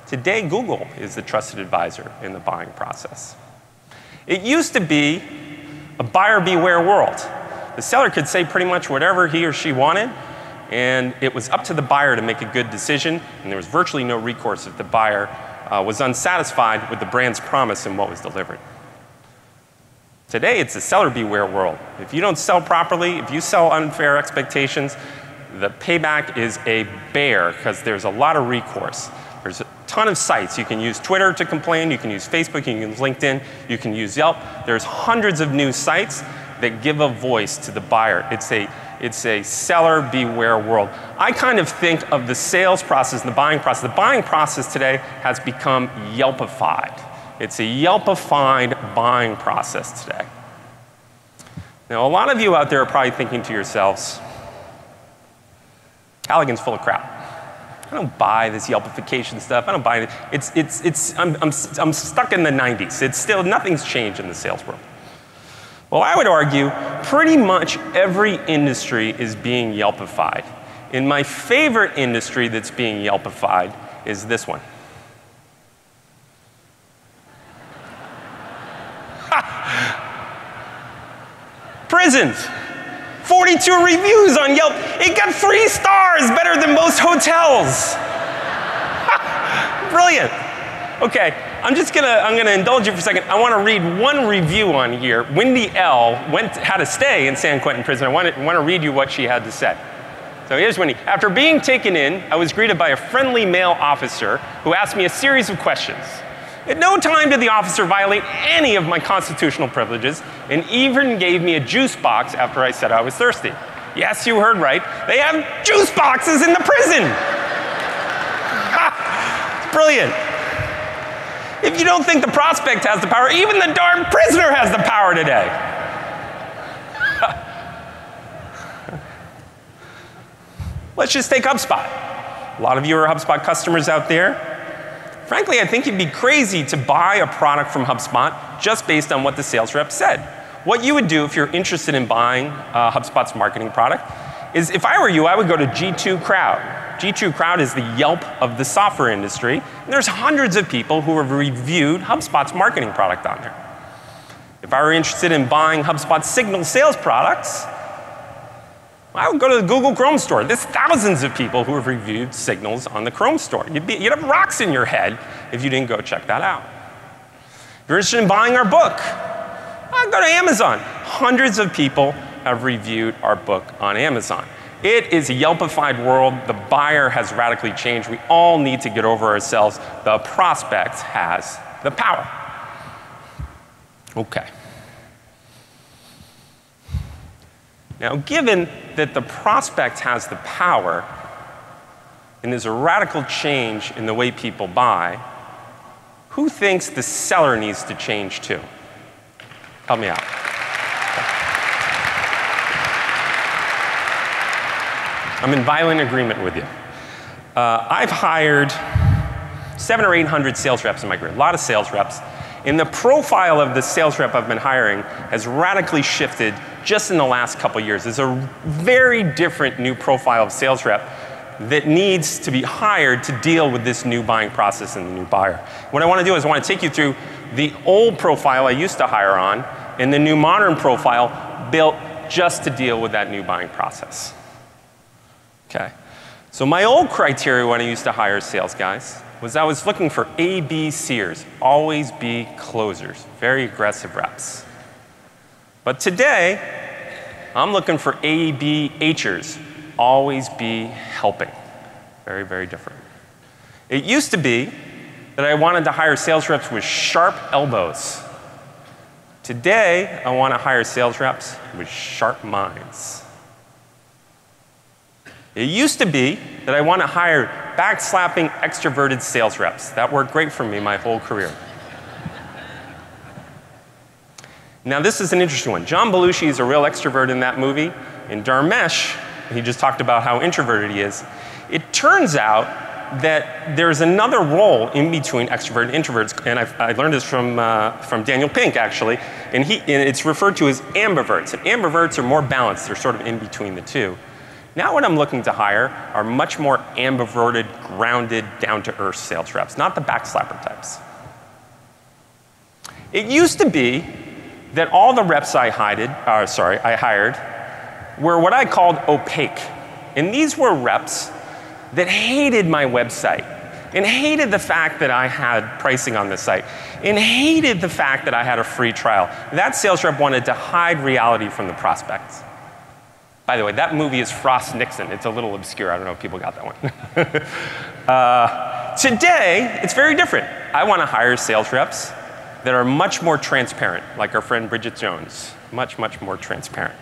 Today, Google is the trusted advisor in the buying process. It used to be a buyer beware world. The seller could say pretty much whatever he or she wanted, and it was up to the buyer to make a good decision, and there was virtually no recourse if the buyer was unsatisfied with the brand's promise and what was delivered. Today, it's a seller beware world. If you don't sell properly, if you sell unfair expectations, the payback is a bear, because there's a lot of recourse. There's a ton of sites. You can use Twitter to complain, you can use Facebook, you can use LinkedIn, you can use Yelp. There's hundreds of new sites that give a voice to the buyer. It's a seller beware world. I kind of think of the sales process and the buying process. The buying process today has become Yelpified. It's a Yelpified buying process today. Now, a lot of you out there are probably thinking to yourselves, Halligan's full of crap. I don't buy this Yelpification stuff. I don't buy it. I'm stuck in the 90s. It's still, nothing's changed in the sales world. Well, I would argue pretty much every industry is being Yelpified. And my favorite industry that's being Yelpified is this one. Prisons. 42 reviews on Yelp. It got 3 stars, better than most hotels. Brilliant. Okay, I'm gonna indulge you for a second. I want to read one review on here. Wendy L. had to stay in San Quentin prison. I want to read you what she had to say. So here's Wendy. After being taken in, I was greeted by a friendly male officer who asked me a series of questions. At no time did the officer violate any of my constitutional privileges, and even gave me a juice box after I said I was thirsty. Yes, you heard right. They have juice boxes in the prison. Ha! Brilliant. If you don't think the prospect has the power, even the darn prisoner has the power today. Let's just take HubSpot. A lot of you are HubSpot customers out there. Frankly, I think you'd be crazy to buy a product from HubSpot just based on what the sales rep said. What you would do if you're interested in buying HubSpot's marketing product is, if I were you, I would go to G2 Crowd. G2 Crowd is the Yelp of the software industry, and there's hundreds of people who have reviewed HubSpot's marketing product on there. If I were interested in buying HubSpot's Signal sales products, I would go to the Google Chrome store. There's thousands of people who have reviewed Signals on the Chrome store. You'd have rocks in your head if you didn't go check that out. If you're interested in buying our book, I'd go to Amazon. Hundreds of people have reviewed our book on Amazon. It is a Yelpified world. The buyer has radically changed. We all need to get over ourselves. The prospect has the power. Okay. Now, given that the prospect has the power, and there's a radical change in the way people buy, who thinks the seller needs to change too? Help me out. I'm in violent agreement with you. I've hired 700 or 800 sales reps in my career, a lot of sales reps. And the profile of the sales rep I've been hiring has radically shifted just in the last couple years. There's a very different new profile of sales rep that needs to be hired to deal with this new buying process and the new buyer. What I want to do is I want to take you through the old profile I used to hire on and the new modern profile built just to deal with that new buying process. Okay. So my old criteria when I used to hire sales guys was I was looking for ABCers, always be closers, very aggressive reps. But today, I'm looking for ABHers, always be helping. Very, very different. It used to be that I wanted to hire sales reps with sharp elbows. Today, I want to hire sales reps with sharp minds. It used to be that I want to hire backslapping, extroverted sales reps. That worked great for me my whole career. Now, this is an interesting one. John Belushi is a real extrovert in that movie. In Dharmesh, he just talked about how introverted he is. It turns out that there's another role in between extrovert and introverts, and I learned this from Daniel Pink, actually, and it's referred to as ambiverts. And ambiverts are more balanced. They're sort of in between the two. Now what I'm looking to hire are much more ambiverted, grounded, down-to-earth sales reps, not the backslapper types. It used to be that all the reps I hired were what I called opaque. And these were reps that hated my website and hated the fact that I had pricing on the site and hated the fact that I had a free trial. That sales rep wanted to hide reality from the prospects. By the way, that movie is Frost Nixon. It's a little obscure. I don't know if people got that one. Today, it's very different. I want to hire sales reps that are much more transparent, like our friend Bridget Jones. Much, much more transparent.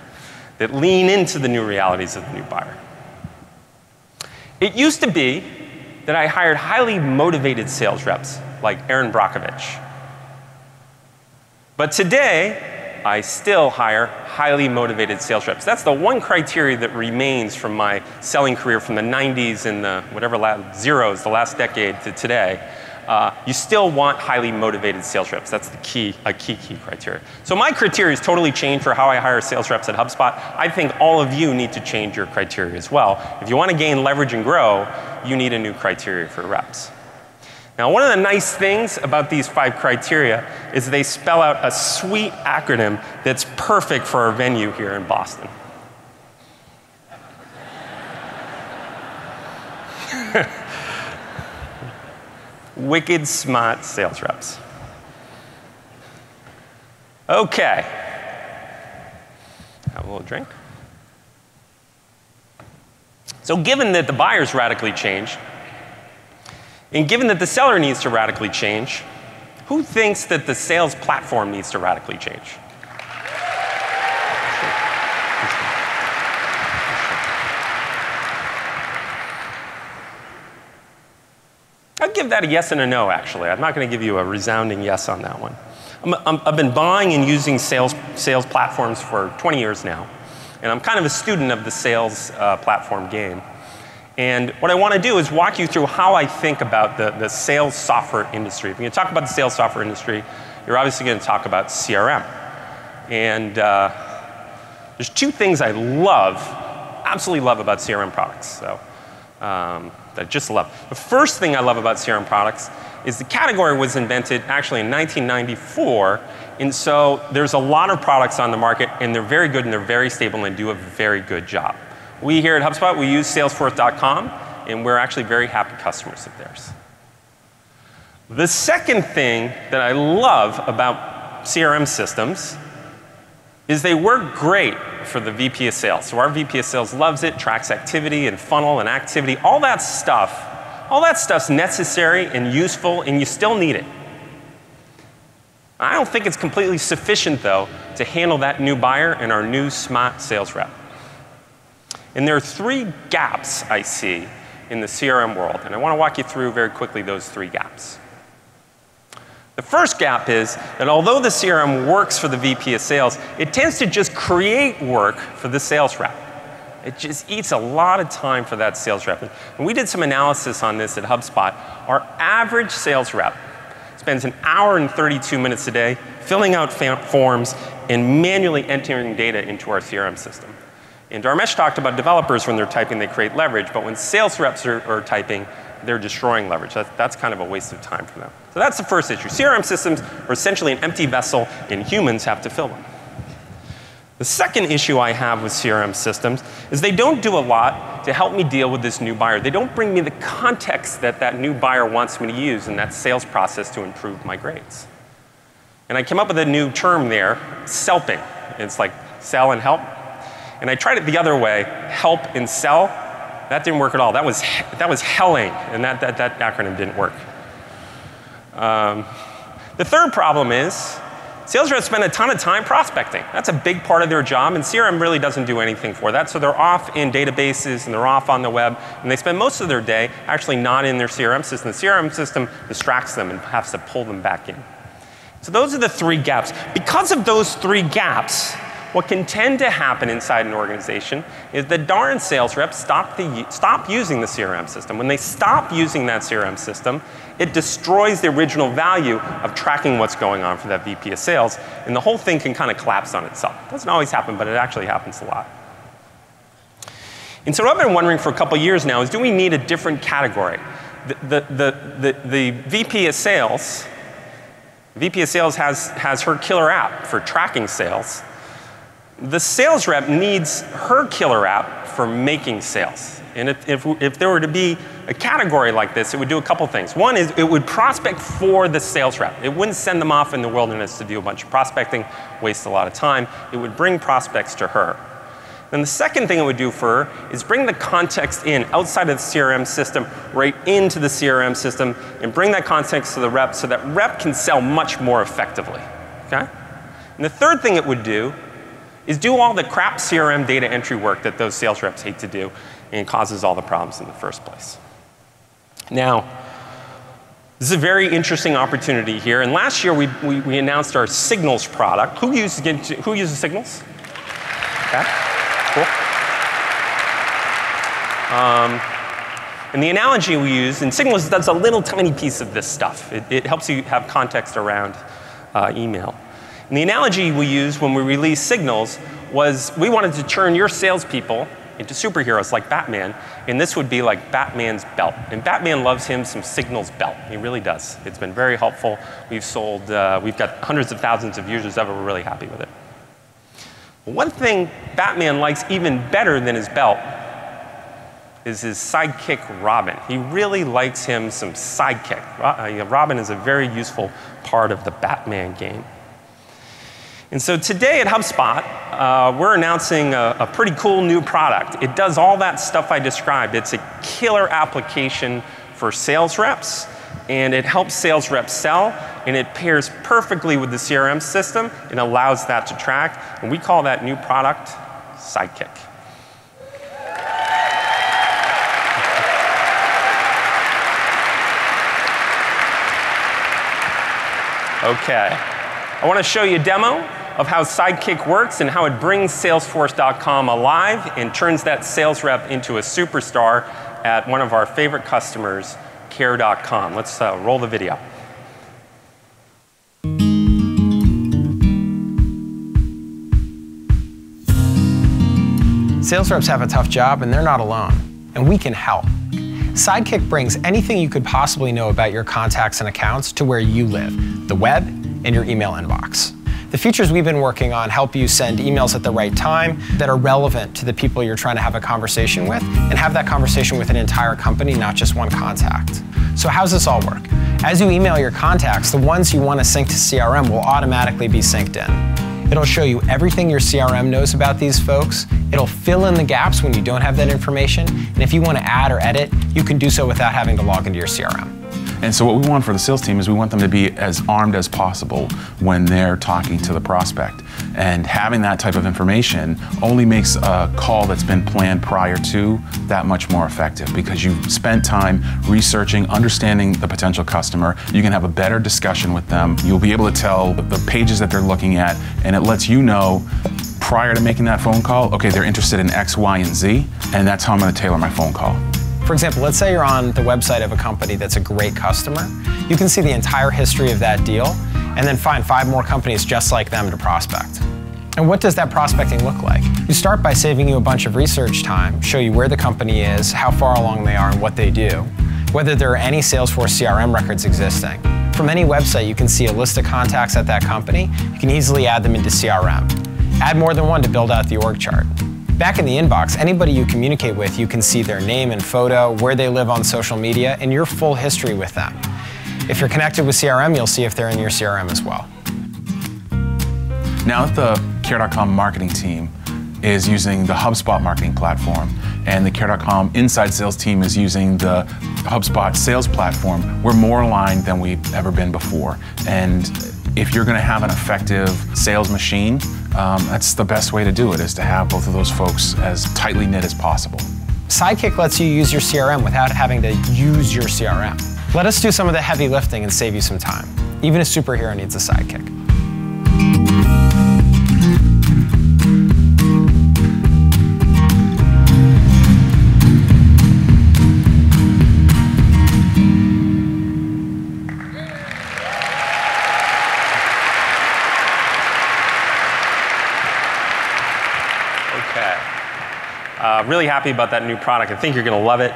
That lean into the new realities of the new buyer. It used to be that I hired highly motivated sales reps, like Aaron Brockovich. But today, I still hire highly motivated sales reps. That's the one criteria that remains from my selling career from the 90s and the zeros, the last decade to today. You still want highly motivated sales reps. That's the key criteria. So my criteria has totally changed for how I hire sales reps at HubSpot. I think all of you need to change your criteria as well. If you want to gain leverage and grow, you need a new criteria for reps. Now, one of the nice things about these 5 criteria is they spell out a sweet acronym that's perfect for our venue here in Boston. Wicked smart sales reps. Okay. Have a little drink. So given that the buyer's radically changed, and given that the seller needs to radically change, who thinks that the sales platform needs to radically change? give that a yes and a no, actually. I'm not going to give you a resounding yes on that one. I've been buying and using sales platforms for 20 years now. And I'm kind of a student of the sales platform game. And what I want to do is walk you through how I think about the sales software industry. If you're going to talk about the sales software industry, you're obviously going to talk about CRM. And there's two things I love, absolutely love about CRM products. So, that I just love. The first thing I love about CRM products is the category was invented actually in 1994. And so there's a lot of products on the market, and they're very good and they're very stable and do a very good job. We here at HubSpot, we use Salesforce.com, and we're actually very happy customers of theirs. The second thing that I love about CRM systems is they work great for the VP of sales. So our VP of sales loves it, tracks activity and funnel and activity, all that stuff's necessary and useful, and you still need it. I don't think it's completely sufficient, though, to handle that new buyer and our new smart sales rep. And there are three gaps I see in the CRM world, and I want to walk you through very quickly those three gaps. The first gap is that although the CRM works for the VP of sales, it tends to just create work for the sales rep. It just eats a lot of time for that sales rep. And we did some analysis on this at HubSpot. Our average sales rep spends an hour and 32 minutes a day filling out forms and manually entering data into our CRM system. And Dharmesh talked about developers when they're typing, they create leverage, but when sales reps are typing, they're destroying leverage. That's kind of a waste of time for them. So that's the first issue. CRM systems are essentially an empty vessel, and humans have to fill them. The second issue I have with CRM systems is they don't do a lot to help me deal with this new buyer. They don't bring me the context that that new buyer wants me to use in that sales process to improve my grades. And I came up with a new term there, selping. It's like sell and help. And I tried it the other way, help and sell. That didn't work at all. That was helling, and that acronym didn't work. The third problem is sales reps spend a ton of time prospecting. That's a big part of their job, and CRM really doesn't do anything for that. So they're off in databases, and they're off on the web, and they spend most of their day actually not in their CRM system. The CRM system distracts them and has to pull them back in. So those are the three gaps. Because of those three gaps, what can tend to happen inside an organization is the darn sales reps stop using the CRM system. When they stop using that CRM system, it destroys the original value of tracking what's going on for that VP of sales, and the whole thing can kind of collapse on itself. It doesn't always happen, but it actually happens a lot. And so what I've been wondering for a couple years now is, do we need a different category? The VP of sales, has her killer app for tracking sales. The sales rep needs her killer app for making sales. And if there were to be a category like this, it would do a couple things. One is it would prospect for the sales rep. It wouldn't send them off in the wilderness to do a bunch of prospecting, waste a lot of time. It would bring prospects to her. Then the second thing it would do for her is bring the context in outside of the CRM system, right into the CRM system, and bring that context to the rep so that rep can sell much more effectively. Okay? And the third thing it would do is do all the crap CRM data entry work that those sales reps hate to do and causes all the problems in the first place. Now, this is a very interesting opportunity here. And last year we announced our Signals product. Who uses Signals? Okay, cool. And the analogy we use, and Signals does a little tiny piece of this stuff. It helps you have context around email. And the analogy we used when we released Signals was we wanted to turn your salespeople into superheroes like Batman, and this would be like Batman's belt. And Batman loves him some Signals belt. He really does. It's been very helpful. We've got hundreds of thousands of users of it. We're really happy with it. One thing Batman likes even better than his belt is his sidekick, Robin. He really likes him some sidekick. Robin is a very useful part of the Batman game. And so today at HubSpot, we're announcing a pretty cool new product. It does all that stuff I described. It's a killer application for sales reps, and it helps sales reps sell, and it pairs perfectly with the CRM system and allows that to track. And we call that new product Sidekick. Okay. I want to show you a demo of how Sidekick works and how it brings Salesforce.com alive and turns that sales rep into a superstar at one of our favorite customers, Care.com. Let's roll the video. Sales reps have a tough job and they're not alone, and we can help. Sidekick brings anything you could possibly know about your contacts and accounts to where you live, the web and your email inbox. The features we've been working on help you send emails at the right time that are relevant to the people you're trying to have a conversation with, and have that conversation with an entire company, not just one contact. So how's this all work? As you email your contacts, the ones you want to sync to CRM will automatically be synced in. It'll show you everything your CRM knows about these folks. It'll fill in the gaps when you don't have that information. And if you want to add or edit, you can do so without having to log into your CRM. And so what we want for the sales team is we want them to be as armed as possible when they're talking to the prospect. And having that type of information only makes a call that's been planned prior to that much more effective, because you've spent time researching, understanding the potential customer. You can have a better discussion with them. You'll be able to tell the pages that they're looking at, and it lets you know prior to making that phone call, okay, they're interested in X, Y, and Z, and that's how I'm going to tailor my phone call. For example, let's say you're on the website of a company that's a great customer. You can see the entire history of that deal and then find 5 more companies just like them to prospect. And what does that prospecting look like? You start by saving you a bunch of research time, show you where the company is, how far along they are, and what they do, whether there are any Salesforce CRM records existing. From any website, you can see a list of contacts at that company. You can easily add them into CRM. Add more than one to build out the org chart. Back in the inbox, anybody you communicate with, you can see their name and photo, where they live on social media, and your full history with them. If you're connected with CRM, you'll see if they're in your CRM as well. Now that the Care.com marketing team is using the HubSpot Marketing Platform, and the Care.com inside sales team is using the HubSpot Sales Platform, we're more aligned than we've ever been before. And if you're going to have an effective sales machine, that's the best way to do it, is to have both of those folks as tightly knit as possible. Sidekick lets you use your CRM without having to use your CRM. Let us do some of the heavy lifting and save you some time. Even a superhero needs a sidekick. Really happy about that new product. I think you're going to love it.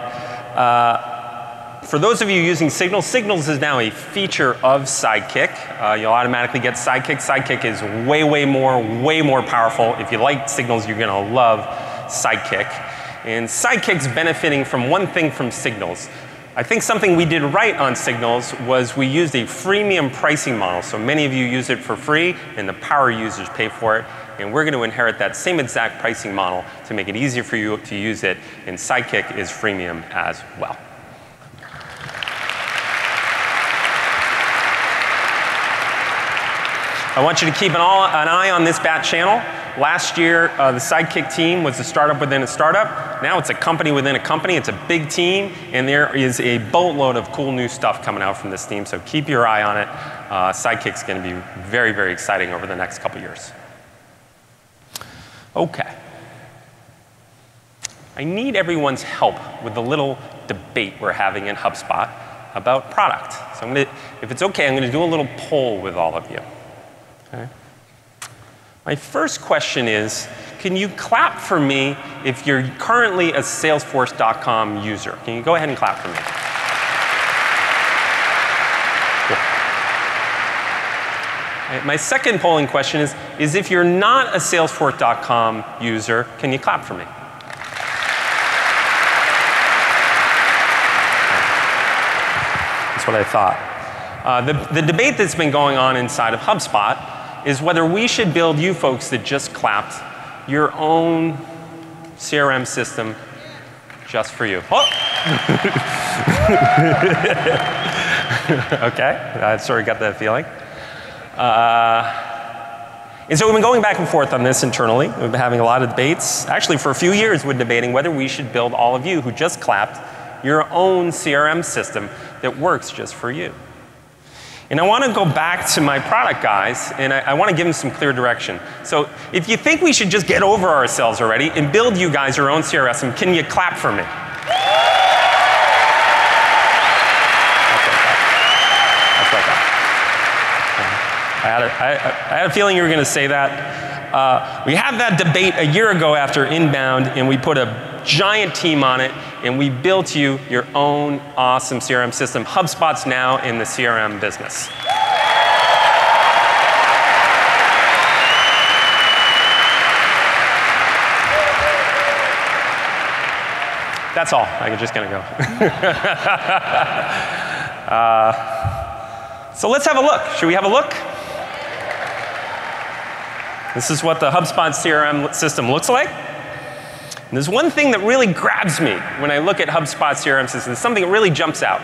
For those of you using Signals, Signals is now a feature of Sidekick. You'll automatically get Sidekick. Sidekick is way more powerful. If you like Signals, you're going to love Sidekick. And Sidekick's benefiting from one thing from Signals. I think something we did right on Signals was we used a freemium pricing model. So many of you use it for free, and the power users pay for it. And we're going to inherit that same exact pricing model to make it easier for you to use it. And Sidekick is freemium as well. I want you to keep an eye on this bat channel. Last year, the Sidekick team was a startup within a startup. Now it's a company within a company. It's a big team, and there is a boatload of cool new stuff coming out from this team. So keep your eye on it. Sidekick's going to be very exciting over the next couple years. Okay. I need everyone's help with the little debate we're having in HubSpot about product. So if it's okay, I'm going to do a little poll with all of you. Okay. My first question is, can you clap for me if you're currently a Salesforce.com user? Can you go ahead and clap for me? Cool. My second polling question is if you're not a Salesforce.com user, can you clap for me? That's what I thought. The debate that's been going on inside of HubSpot is whether we should build, you folks that just clapped, your own CRM system just for you. Oh. Okay, I sort of got that feeling. And so we've been going back and forth on this internally. We've been having a lot of debates. Actually, for a few years, we're debating whether we should build, all of you who just clapped, your own CRM system that works just for you. And I want to go back to my product guys, and I want to give them some clear direction. So if you think we should just get over ourselves already and build you guys your own CRM system, can you clap for me? I had a feeling you were going to say that. We had that debate a year ago after Inbound, and we put a giant team on it, and we built you your own awesome CRM system. HubSpot's now in the CRM business. That's all. I'm just going to go. So let's have a look. Should we have a look? This is what the HubSpot CRM system looks like. And there's one thing that really grabs me when I look at HubSpot CRM system. Something that really jumps out.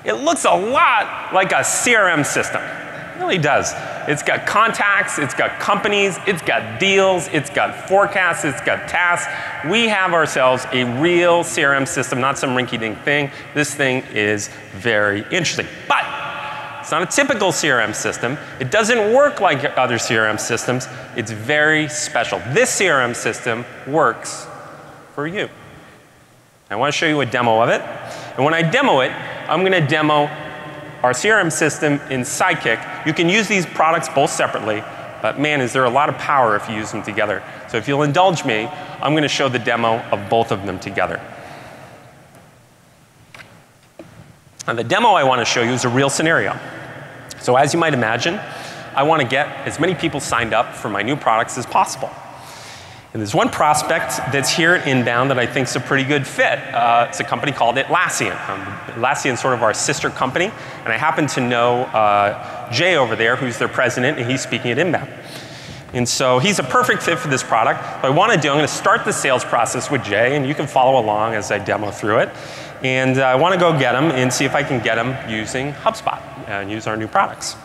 It looks a lot like a CRM system. It really does. It's got contacts, it's got companies, it's got deals, it's got forecasts, it's got tasks. We have ourselves a real CRM system, not some rinky-dink thing. This thing is very interesting. But it's not a typical CRM system. It doesn't work like other CRM systems. It's very special. This CRM system works for you. I want to show you a demo of it. And when I demo it, I'm going to demo our CRM system in Sidekick. You can use these products both separately, but man, is there a lot of power if you use them together. So if you'll indulge me, I'm going to show the demo of both of them together. Now, the demo I want to show you is a real scenario. So as you might imagine, I want to get as many people signed up for my new products as possible. And there's one prospect that's here at Inbound that I think is a pretty good fit. It's a company called Atlassian. Atlassian's sort of our sister company, and I happen to know Jay over there, who's their president, and he's speaking at Inbound. And so he's a perfect fit for this product. What I want to do, I'm going to start the sales process with Jay, and you can follow along as I demo through it. And I want to go get him and see if I can get him using HubSpot and use our new products.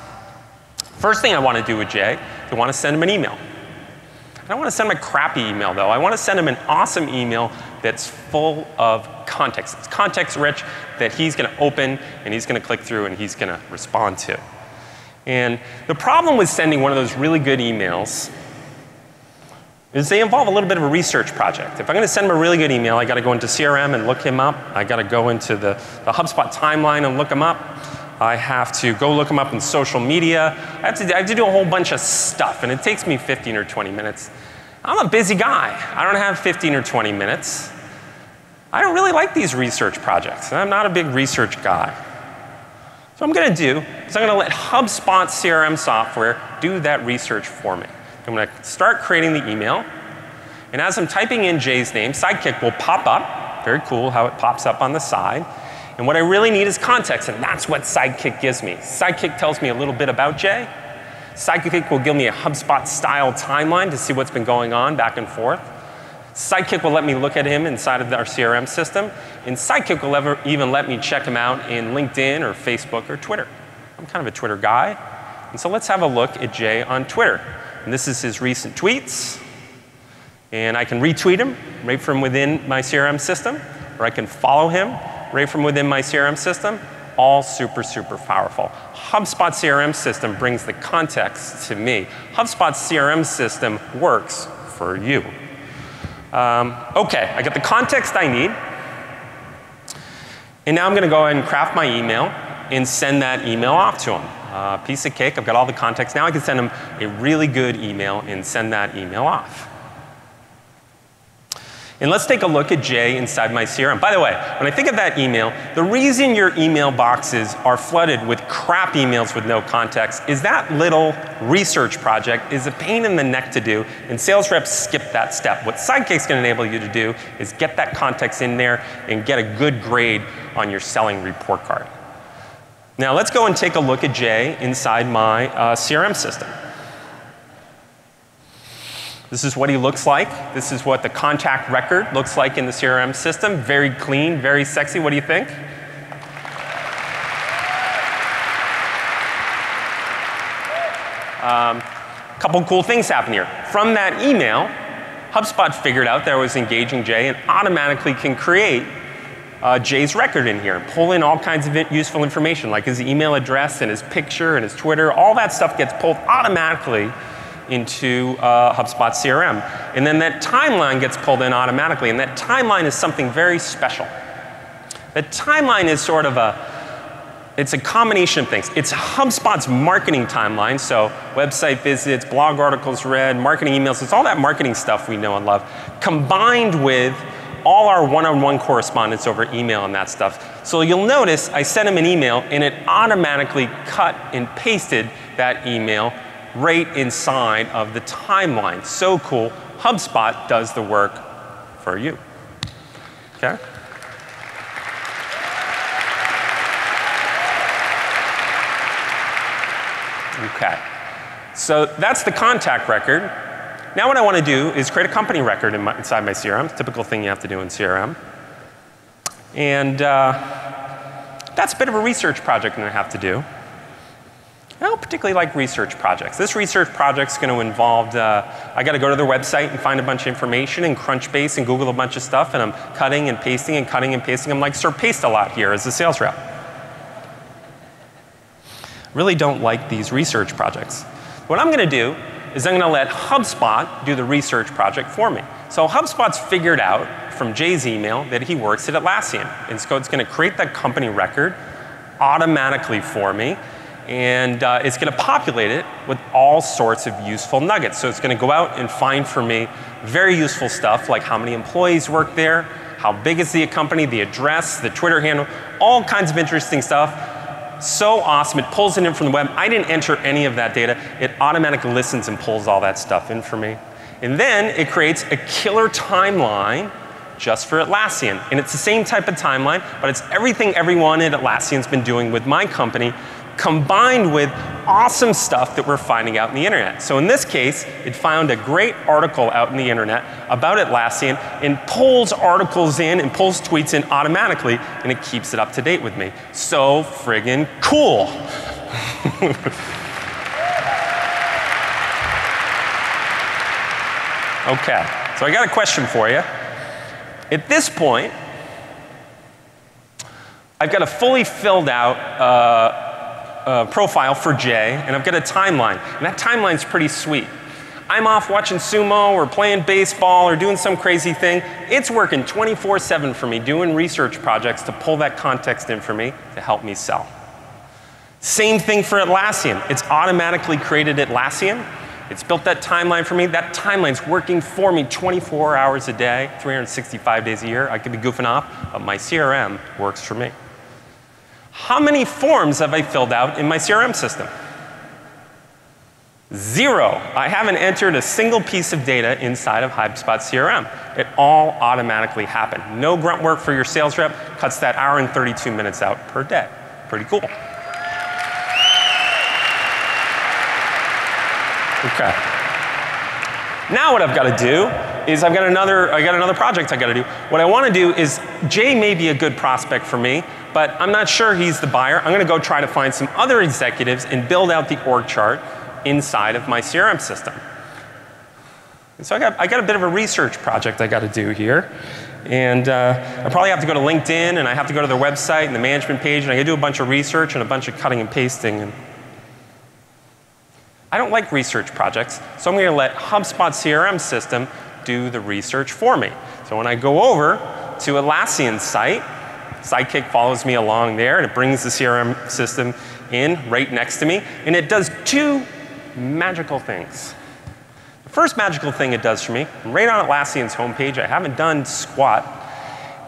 First thing I want to do with Jay is I want to send him an email. I don't want to send him a crappy email, though. I want to send him an awesome email that's full of context. It's context-rich that he's going to open, and he's going to click through, and he's going to respond to. And the problem with sending one of those really good emails is they involve a little bit of a research project. If I'm going to send him a really good email, I got to go into CRM and look him up. I got to go into the HubSpot timeline and look him up. I have to go look him up in social media. I have to do a whole bunch of stuff, and it takes me 15 or 20 minutes. I'm a busy guy. I don't have 15 or 20 minutes. I don't really like these research projects. I'm not a big research guy. So what I'm going to do is I'm going to let HubSpot CRM software do that research for me. I'm going to start creating the email, and as I'm typing in Jay's name, Sidekick will pop up. Very cool how it pops up on the side. And what I really need is context, and that's what Sidekick gives me. Sidekick tells me a little bit about Jay. Sidekick will give me a HubSpot-style timeline to see what's been going on back and forth. Sidekick will let me look at him inside of our CRM system, and Sidekick will even let me check him out in LinkedIn or Facebook or Twitter. I'm kind of a Twitter guy, and so let's have a look at Jay on Twitter. And this is his recent tweets, and I can retweet him right from within my CRM system, or I can follow him right from within my CRM system. All super, super powerful. HubSpot CRM system brings the context to me. HubSpot CRM system works for you. Okay, I got the context I need. And now I'm going to go ahead and craft my email and send that email off to him. Piece of cake, I've got all the context. Now I can send him a really good email and send that email off. And let's take a look at Jay inside my CRM. By the way, when I think of that email, the reason your email boxes are flooded with crap emails with no context is that little research project is a pain in the neck to do, and sales reps skip that step. What Sidekick's going to enable you to do is get that context in there and get a good grade on your selling report card. Now let's go and take a look at Jay inside my CRM system. This is what he looks like. This is what the contact record looks like in the CRM system. Very clean, very sexy. What do you think? Couple cool things happen here. From that email, HubSpot figured out that I was engaging Jay and automatically can create Jay's record in here, pull in all kinds of useful information, like his email address and his picture and his Twitter. All that stuff gets pulled automatically into HubSpot CRM. And then that timeline gets pulled in automatically. And that timeline is something very special. That timeline is sort of it's a combination of things. It's HubSpot's marketing timeline, so website visits, blog articles read, marketing emails, it's all that marketing stuff we know and love, combined with all our one-on-one correspondence over email and that stuff. So you'll notice I sent him an email and it automatically cut and pasted that email right inside of the timeline. So cool. HubSpot does the work for you. Okay? Okay. So that's the contact record. Now what I want to do is create a company record inside my CRM, typical thing you have to do in CRM. And that's a bit of a research project I'm going to have to do. I don't particularly like research projects. This research project's going to involve, I got to go to their website and find a bunch of information and Crunchbase and Google a bunch of stuff, and I'm cutting and pasting and cutting and pasting. I'm like Sir Paste a lot here as a sales rep. Really don't like these research projects. What I'm going to do is I'm going to let HubSpot do the research project for me. So HubSpot's figured out from Jay's email that he works at Atlassian. And so it's going to create that company record automatically for me. And it's going to populate it with all sorts of useful nuggets. So it's going to go out and find for me very useful stuff like how many employees work there, how big is the company, the address, the Twitter handle, all kinds of interesting stuff. So awesome. It pulls it in from the web. I didn't enter any of that data. It automatically listens and pulls all that stuff in for me. And then it creates a killer timeline just for Atlassian. And it's the same type of timeline, but it's everything everyone at Atlassian's been doing with my company, combined with awesome stuff that we're finding out in the internet. So in this case, it found a great article out in the internet about Atlassian and pulls articles in and pulls tweets in automatically, and it keeps it up to date with me. So friggin' cool. Okay, so I got a question for you. At this point, I've got a fully filled out profile for Jay, and I've got a timeline. And that timeline's pretty sweet. I'm off watching sumo or playing baseball or doing some crazy thing. It's working 24/7 for me, doing research projects to pull that context in for me to help me sell. Same thing for Atlassian. It's automatically created Atlassian. It's built that timeline for me. That timeline's working for me 24 hours a day, 365 days a year. I could be goofing off, but my CRM works for me. How many forms have I filled out in my CRM system? 0. I haven't entered a single piece of data inside of HubSpot CRM. It all automatically happened. No grunt work for your sales rep. Cuts that hour and 32 minutes out per day. Pretty cool. Okay. Now what I've got to do is I got another project I got to do. What I want to do is, Jay may be a good prospect for me, but I'm not sure he's the buyer. I'm going to go try to find some other executives and build out the org chart inside of my CRM system. And so I got a bit of a research project I got to do here. And I probably have to go to LinkedIn, and I have to go to their website and the management page, and I got to do a bunch of research and a bunch of cutting and pasting. And I don't like research projects, so I'm going to let HubSpot CRM system do the research for me. So when I go over to Atlassian's site, Sidekick follows me along there, and it brings the CRM system in right next to me, and it does 2 magical things. The first magical thing it does for me, I'm right on Atlassian's homepage, I haven't done squat,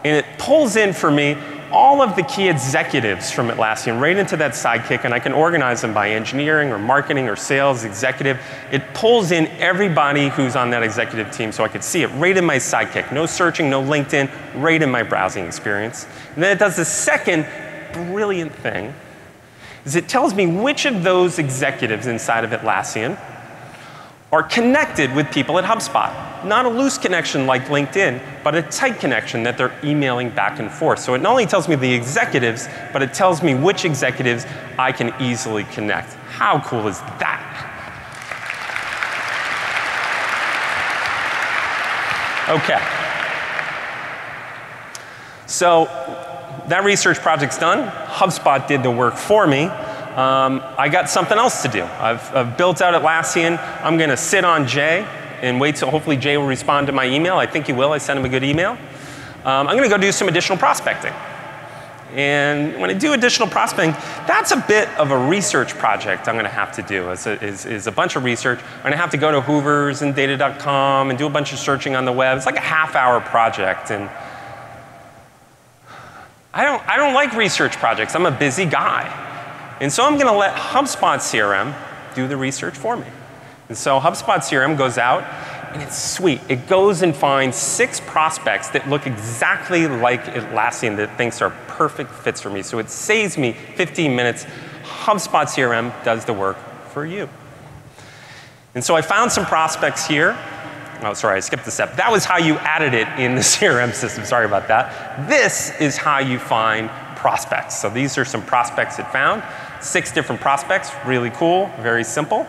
and it pulls in for me all of the key executives from Atlassian right into that Sidekick, and I can organize them by engineering or marketing or sales executive. It pulls in everybody who's on that executive team so I could see it right in my Sidekick. No searching, no LinkedIn, right in my browsing experience. And then it does the second brilliant thing, is it tells me which of those executives inside of Atlassian are connected with people at HubSpot. Not a loose connection like LinkedIn, but a tight connection that they're emailing back and forth. So it not only tells me the executives, but it tells me which executives I can easily connect. How cool is that? Okay. So that research project's done. HubSpot did the work for me. I got something else to do. I've built out Atlassian. I'm going to sit on Jay and wait till hopefully Jay will respond to my email. I think he will. I sent him a good email. I'm going to go do some additional prospecting. And when I do additional prospecting, that's a bit of a research project I'm going to have to do. Is a bunch of research. I'm going to have to go to Hoover's and data.com and do a bunch of searching on the web. It's like a half-hour project. And I don't like research projects. I'm a busy guy. And so I'm going to let HubSpot CRM do the research for me. And so HubSpot CRM goes out, and it's sweet. It goes and finds 6 prospects that look exactly like Atlassian that thinks are perfect fits for me. So it saves me 15 minutes. HubSpot CRM does the work for you. And so I found some prospects here. Oh, sorry, I skipped a step. That was how you added it in the CRM system. Sorry about that. This is how you find prospects. So these are some prospects it found. 6 different prospects. Really cool. Very simple.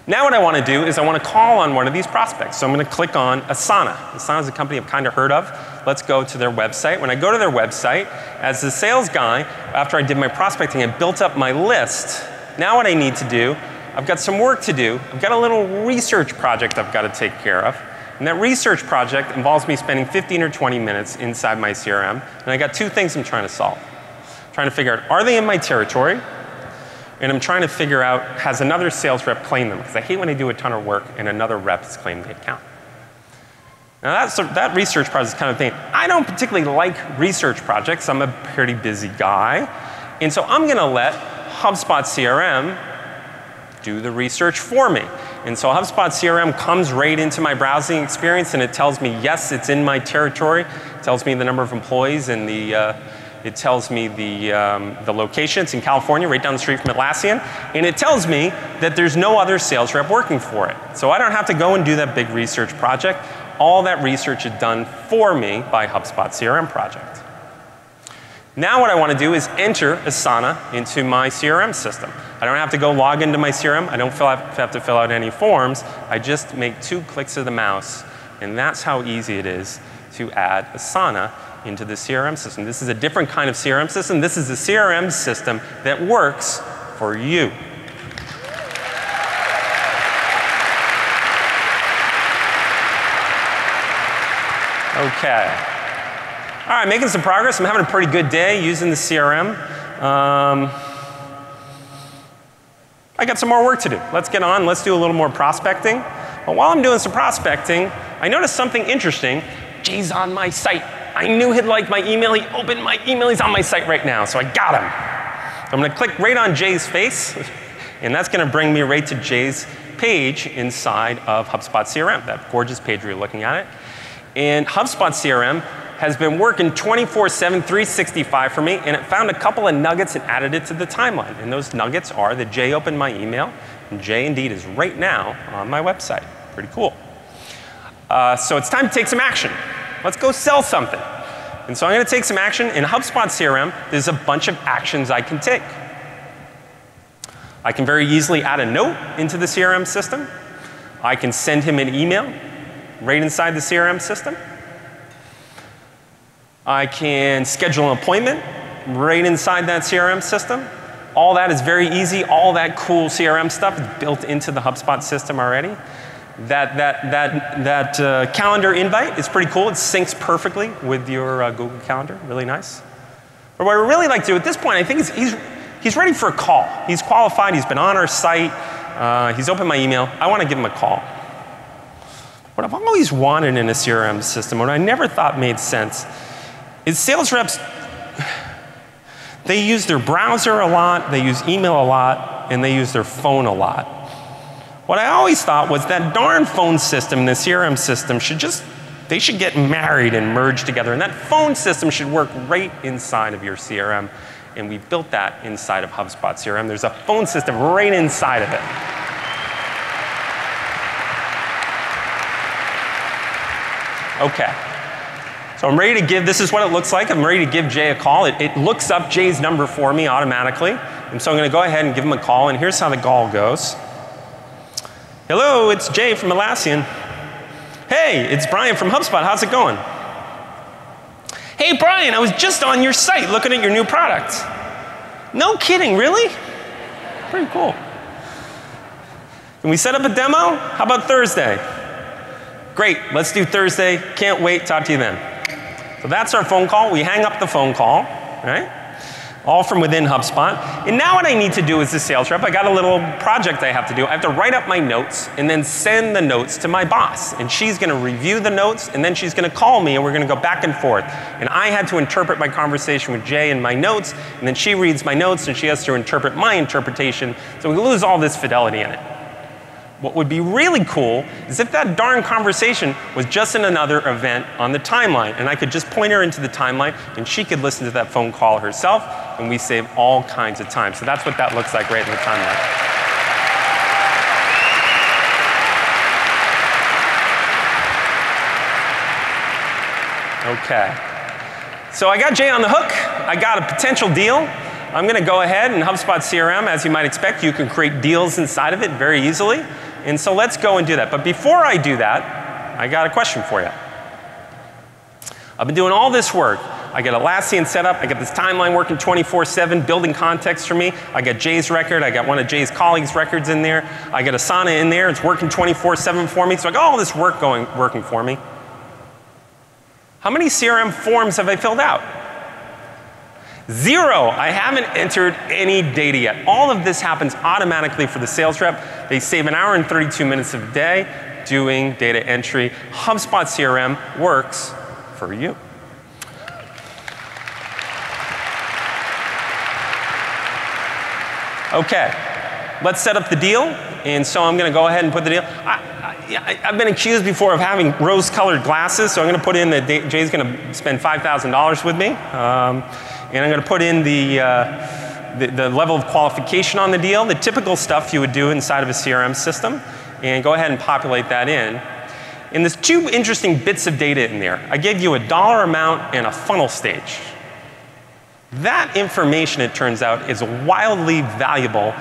Now what I want to do is I want to call on one of these prospects. So I'm going to click on Asana. Asana is a company I've kind of heard of. Let's go to their website. When I go to their website, as the sales guy, after I did my prospecting, I built up my list. Now what I need to do, I've got some work to do. I've got a little research project I've got to take care of. And that research project involves me spending 15 or 20 minutes inside my CRM. And I got 2 things I'm trying to solve. I'm trying to figure out, are they in my territory? And I'm trying to figure out, has another sales rep claimed them? Because I hate when I do a ton of work and another rep has claimed the account. Now that research project is kind of thing. I don't particularly like research projects. I'm a pretty busy guy. And so I'm going to let HubSpot CRM do the research for me. And so HubSpot CRM comes right into my browsing experience and it tells me, yes, it's in my territory. It tells me the number of employees and it tells me the location. It's in California, right down the street from Atlassian. And it tells me that there's no other sales rep working for it. So I don't have to go and do that big research project. All that research is done for me by HubSpot CRM project. Now what I want to do is enter Asana into my CRM system. I don't have to go log into my CRM. I don't have to fill out any forms. I just make 2 clicks of the mouse. And that's how easy it is to add Asana into the CRM system. This is a different kind of CRM system. This is a CRM system that works for you. Okay. All right, making some progress. I'm having a pretty good day using the CRM. I got some more work to do. Let's get on. Let's do a little more prospecting. But while I'm doing some prospecting, I noticed something interesting. Jay's on my site. I knew he'd like my email. He opened my email. He's on my site right now, so I got him. I'm going to click right on Jay's face, and that's going to bring me right to Jay's page inside of HubSpot CRM, that gorgeous page where you're looking at it. And HubSpot CRM has been working 24/7, 365 for me, and it found a couple of nuggets and added it to the timeline. And those nuggets are that Jay opened my email, and Jay indeed is right now on my website. Pretty cool. So it's time to take some action. Let's go sell something. And so I'm going to take some action. In HubSpot CRM, there's a bunch of actions I can take. I can very easily add a note into the CRM system. I can send him an email right inside the CRM system. I can schedule an appointment right inside that CRM system. All that is very easy. All that cool CRM stuff is built into the HubSpot system already. That calendar invite is pretty cool. It syncs perfectly with your Google Calendar. Really nice. But what I really like to do at this point, I think he's ready for a call. He's qualified. He's been on our site. He's opened my email. I want to give him a call. What I've always wanted in a CRM system, what I never thought made sense, is sales reps, they use their browser a lot, they use email a lot, and they use their phone a lot. What I always thought was that darn phone system and the CRM system they should get married and merged together. And that phone system should work right inside of your CRM. And we built that inside of HubSpot CRM. There's a phone system right inside of it. Okay. So I'm ready to give, this is what it looks like. I'm ready to give Jay a call. It looks up Jay's number for me automatically. And so I'm going to go ahead and give him a call. And here's how the call goes. Hello, it's Jay from Atlassian. Hey, it's Brian from HubSpot. How's it going? Hey, Brian, I was just on your site looking at your new product. No kidding, really? Pretty cool. Can we set up a demo? How about Thursday? Great, let's do Thursday. Can't wait, talk to you then. So that's our phone call. We hang up the phone call, right? All from within HubSpot. And now what I need to do as a sales rep, I got a little project I have to do. I have to write up my notes and then send the notes to my boss. And she's going to review the notes, and then she's going to call me, and we're going to go back and forth. And I had to interpret my conversation with Jay in my notes, and then she reads my notes, and she has to interpret my interpretation. So we lose all this fidelity in it. What would be really cool is if that darn conversation was just in another event on the timeline, and I could just point her into the timeline, and she could listen to that phone call herself, and we save all kinds of time. So that's what that looks like right in the timeline. Okay. So I got Jay on the hook. I got a potential deal. I'm going to go ahead, and HubSpot CRM, as you might expect, you can create deals inside of it very easily. And so let's go and do that. But before I do that, I got a question for you. I've been doing all this work. I got Atlassian set up. I got this timeline working 24/7, building context for me. I got Jay's record. I got one of Jay's colleagues' records in there. I got Asana in there. It's working 24/7 for me. So I got all this work working for me. How many CRM forms have I filled out? 0. I haven't entered any data yet. All of this happens automatically for the sales rep. They save 1 hour and 32 minutes of the day doing data entry. HubSpot CRM works for you. Okay, let's set up the deal. And so I'm going to go ahead and put the deal. I've been accused before of having rose-colored glasses, so I'm going to put in that Jay's going to spend $5,000 with me. And I'm going to put in the level of qualification on the deal, the typical stuff you would do inside of a CRM system, and go ahead and populate that in. And there's 2 interesting bits of data in there. I gave you a dollar amount and a funnel stage. That information, it turns out, is wildly valuable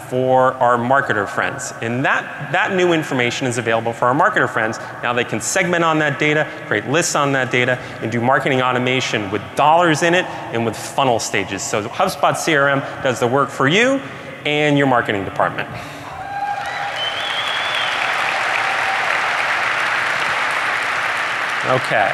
for our marketer friends. And that new information is available for our marketer friends. Now they can segment on that data, create lists on that data, and do marketing automation with dollars in it and with funnel stages. So HubSpot CRM does the work for you and your marketing department. Okay.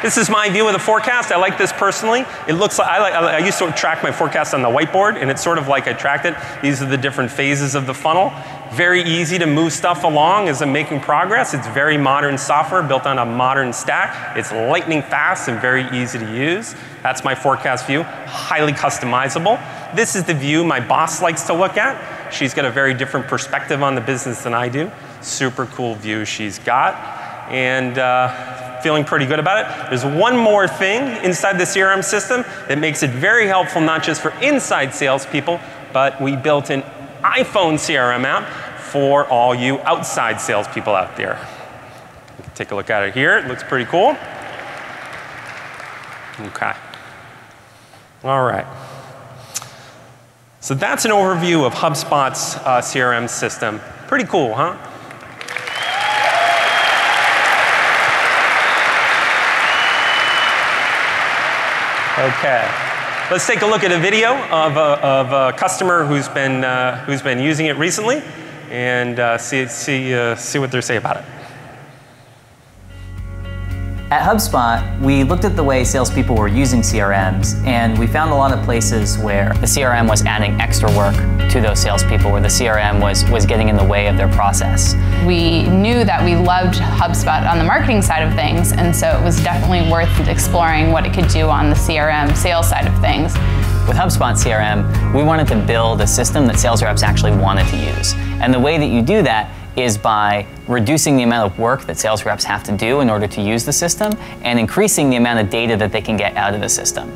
This is my view of the forecast. I like this personally. It looks like, I used to track my forecast on the whiteboard, and it's sort of like I tracked it. These are the different phases of the funnel. Very easy to move stuff along as I'm making progress. It's very modern software built on a modern stack. It's lightning fast and very easy to use. That's my forecast view, highly customizable. This is the view my boss likes to look at. She's got a very different perspective on the business than I do. Super cool view she's got. And feeling pretty good about it. There's one more thing inside the CRM system that makes it very helpful, not just for inside salespeople, but we built an iPhone CRM app for all you outside salespeople out there. You can take a look at it here. It looks pretty cool. Okay. All right. So that's an overview of HubSpot's CRM system. Pretty cool, huh? Okay, let's take a look at a video of a customer who's been using it recently, and see what they say about it. At HubSpot, we looked at the way salespeople were using CRMs, and we found a lot of places where the CRM was adding extra work to those salespeople, where the CRM was getting in the way of their process. We knew that we loved HubSpot on the marketing side of things, and so it was definitely worth exploring what it could do on the CRM sales side of things. With HubSpot CRM, we wanted to build a system that sales reps actually wanted to use. And the way that you do that is by reducing the amount of work that sales reps have to do in order to use the system and increasing the amount of data that they can get out of the system.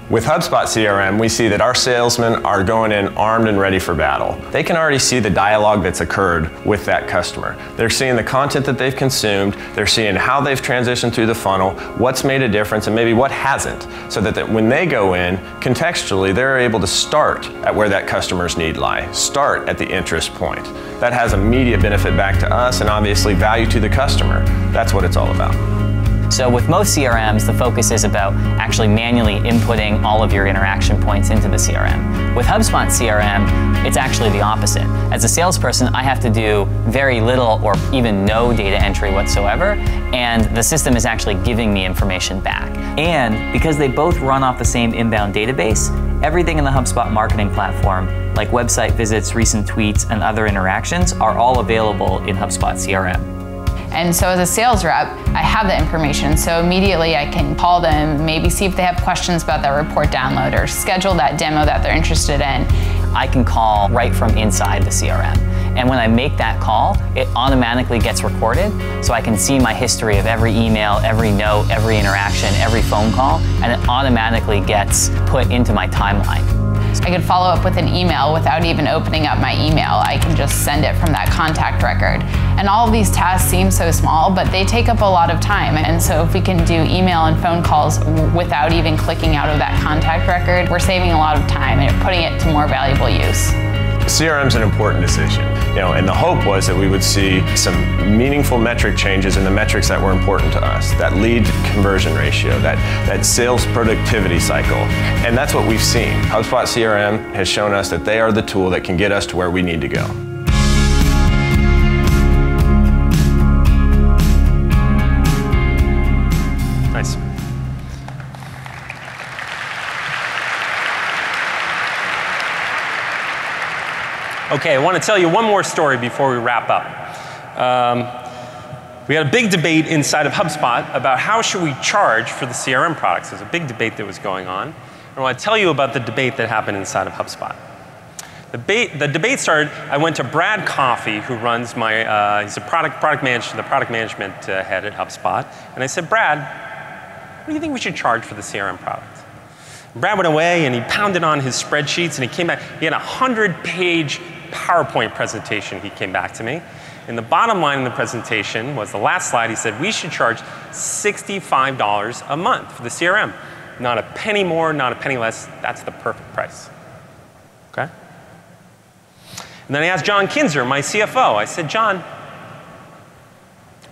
With HubSpot CRM, we see that our salesmen are going in armed and ready for battle. They can already see the dialogue that's occurred with that customer. They're seeing the content that they've consumed, they're seeing how they've transitioned through the funnel, what's made a difference, and maybe what hasn't, so that when they go in, contextually, they're able to start at where that customer's need lie, start at the interest point. That has immediate benefit back to us and obviously value to the customer. That's what it's all about. So with most CRMs, the focus is about actually manually inputting all of your interaction points into the CRM. With HubSpot CRM, it's actually the opposite. As a salesperson, I have to do very little or even no data entry whatsoever, and the system is actually giving me information back. And because they both run off the same inbound database, everything in the HubSpot Marketing Platform, like website visits, recent tweets, and other interactions, are all available in HubSpot CRM. And so as a sales rep, I have that information, so immediately I can call them, maybe see if they have questions about that report download or schedule that demo that they're interested in. I can call right from inside the CRM. And when I make that call, it automatically gets recorded, so I can see my history of every email, every note, every interaction, every phone call, and it automatically gets put into my timeline. I could follow up with an email without even opening up my email. I can just send it from that contact record. And all of these tasks seem so small, but they take up a lot of time. And so if we can do email and phone calls without even clicking out of that contact record, we're saving a lot of time and putting it to more valuable use. CRM is an important decision, and the hope was that we would see some meaningful metric changes in the metrics that were important to us, that lead conversion ratio, that sales productivity cycle, and that's what we've seen. HubSpot CRM has shown us that they are the tool that can get us to where we need to go. Nice. Okay, I want to tell you one more story before we wrap up. We had a big debate inside of HubSpot about how should we charge for the CRM products. There's a big debate that was going on. I want to tell you about the debate that happened inside of HubSpot. The debate started, I went to Brad Coffey, who runs my, he's the product management head at HubSpot, and I said, Brad, what do you think we should charge for the CRM product? Brad went away and he pounded on his spreadsheets and he came back, he had a 100-page PowerPoint presentation he came back to me. And the bottom line in the presentation was the last slide. He said, we should charge $65 a month for the CRM. Not a penny more, not a penny less. That's the perfect price. Okay? And then I asked John Kinzer, my CFO. I said, John,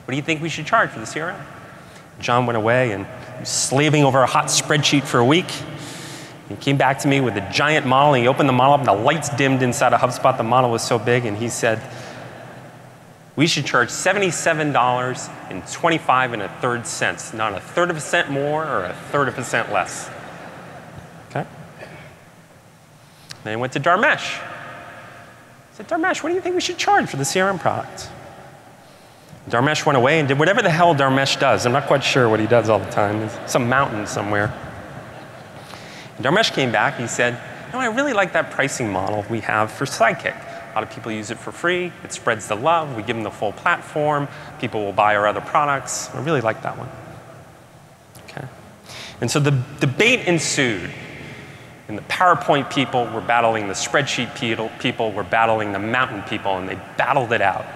what do you think we should charge for the CRM? John went away and was slaving over a hot spreadsheet for a week. He came back to me with a giant model. He opened the model up and the lights dimmed inside of HubSpot. The model was so big, and he said, we should charge $77.25 not a third of a cent more or a third of a cent less. Okay? Then I went to Dharmesh. I said, Dharmesh, what do you think we should charge for the CRM product? Dharmesh went away and did whatever the hell Dharmesh does. I'm not quite sure what he does all the time. It's some mountain somewhere. Dharmesh came back, he said, I really like that pricing model we have for Sidekick. A lot of people use it for free, it spreads the love, we give them the full platform, people will buy our other products. I really like that one. Okay. And so the debate ensued. And the PowerPoint people were battling the spreadsheet people were battling the mountain people, and they battled it out.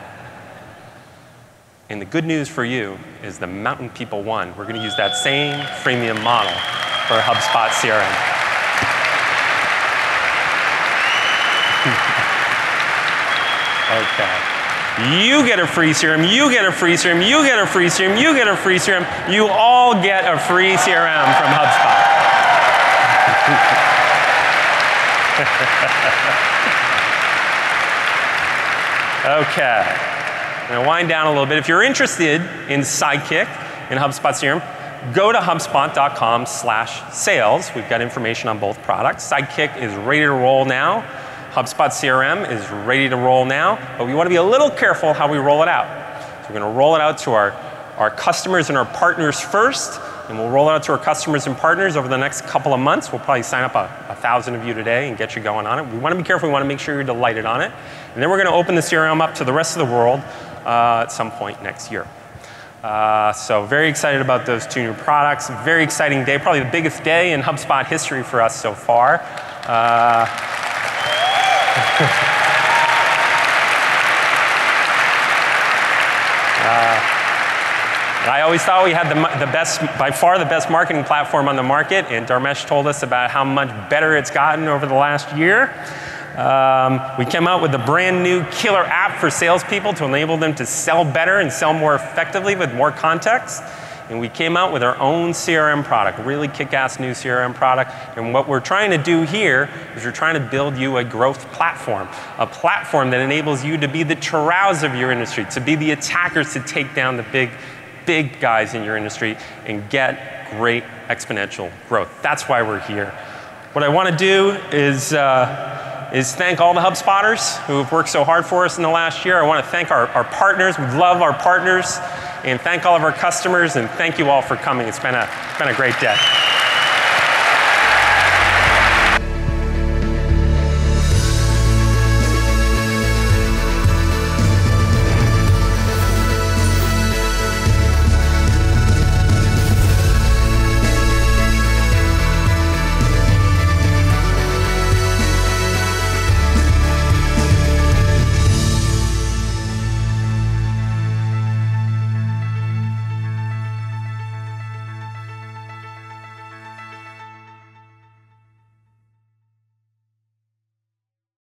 And the good news for you is the mountain people won. We're going to use that same freemium model for HubSpot CRM. Okay. You get a free CRM, you get a free CRM, you get a free CRM, you get a free CRM. You all get a free CRM from HubSpot. Okay. I'm going to wind down a little bit. If you're interested in Sidekick in HubSpot CRM, go to HubSpot.com/sales. We've got information on both products. Sidekick is ready to roll now. HubSpot CRM is ready to roll now, but we want to be a little careful how we roll it out. So we're going to roll it out to our customers and our partners first, and we'll roll it out to our customers and partners over the next couple of months. We'll probably sign up 1,000 of you today and get you going on it. We want to be careful. We want to make sure you're delighted on it. And then we're going to open the CRM up to the rest of the world at some point next year. So very excited about those two new products. Very exciting day, probably the biggest day in HubSpot history for us so far. I always thought we had the best, by far the best marketing platform on the market, and Dharmesh told us about how much better it's gotten over the last year. We came out with a brand new killer app for salespeople to enable them to sell better and sell more effectively with more context. and we came out with our own CRM product, a really kick-ass new CRM product. And what we're trying to do here is we're trying to build you a growth platform, a platform that enables you to be the Tarows of your industry, to be the attackers to take down the big guys in your industry and get great exponential growth. That's why we're here. What I want to do is thank all the HubSpotters who have worked so hard for us in the last year. I want to thank our partners. We love our partners. And thank all of our customers. And thank you all for coming. It's been a great day.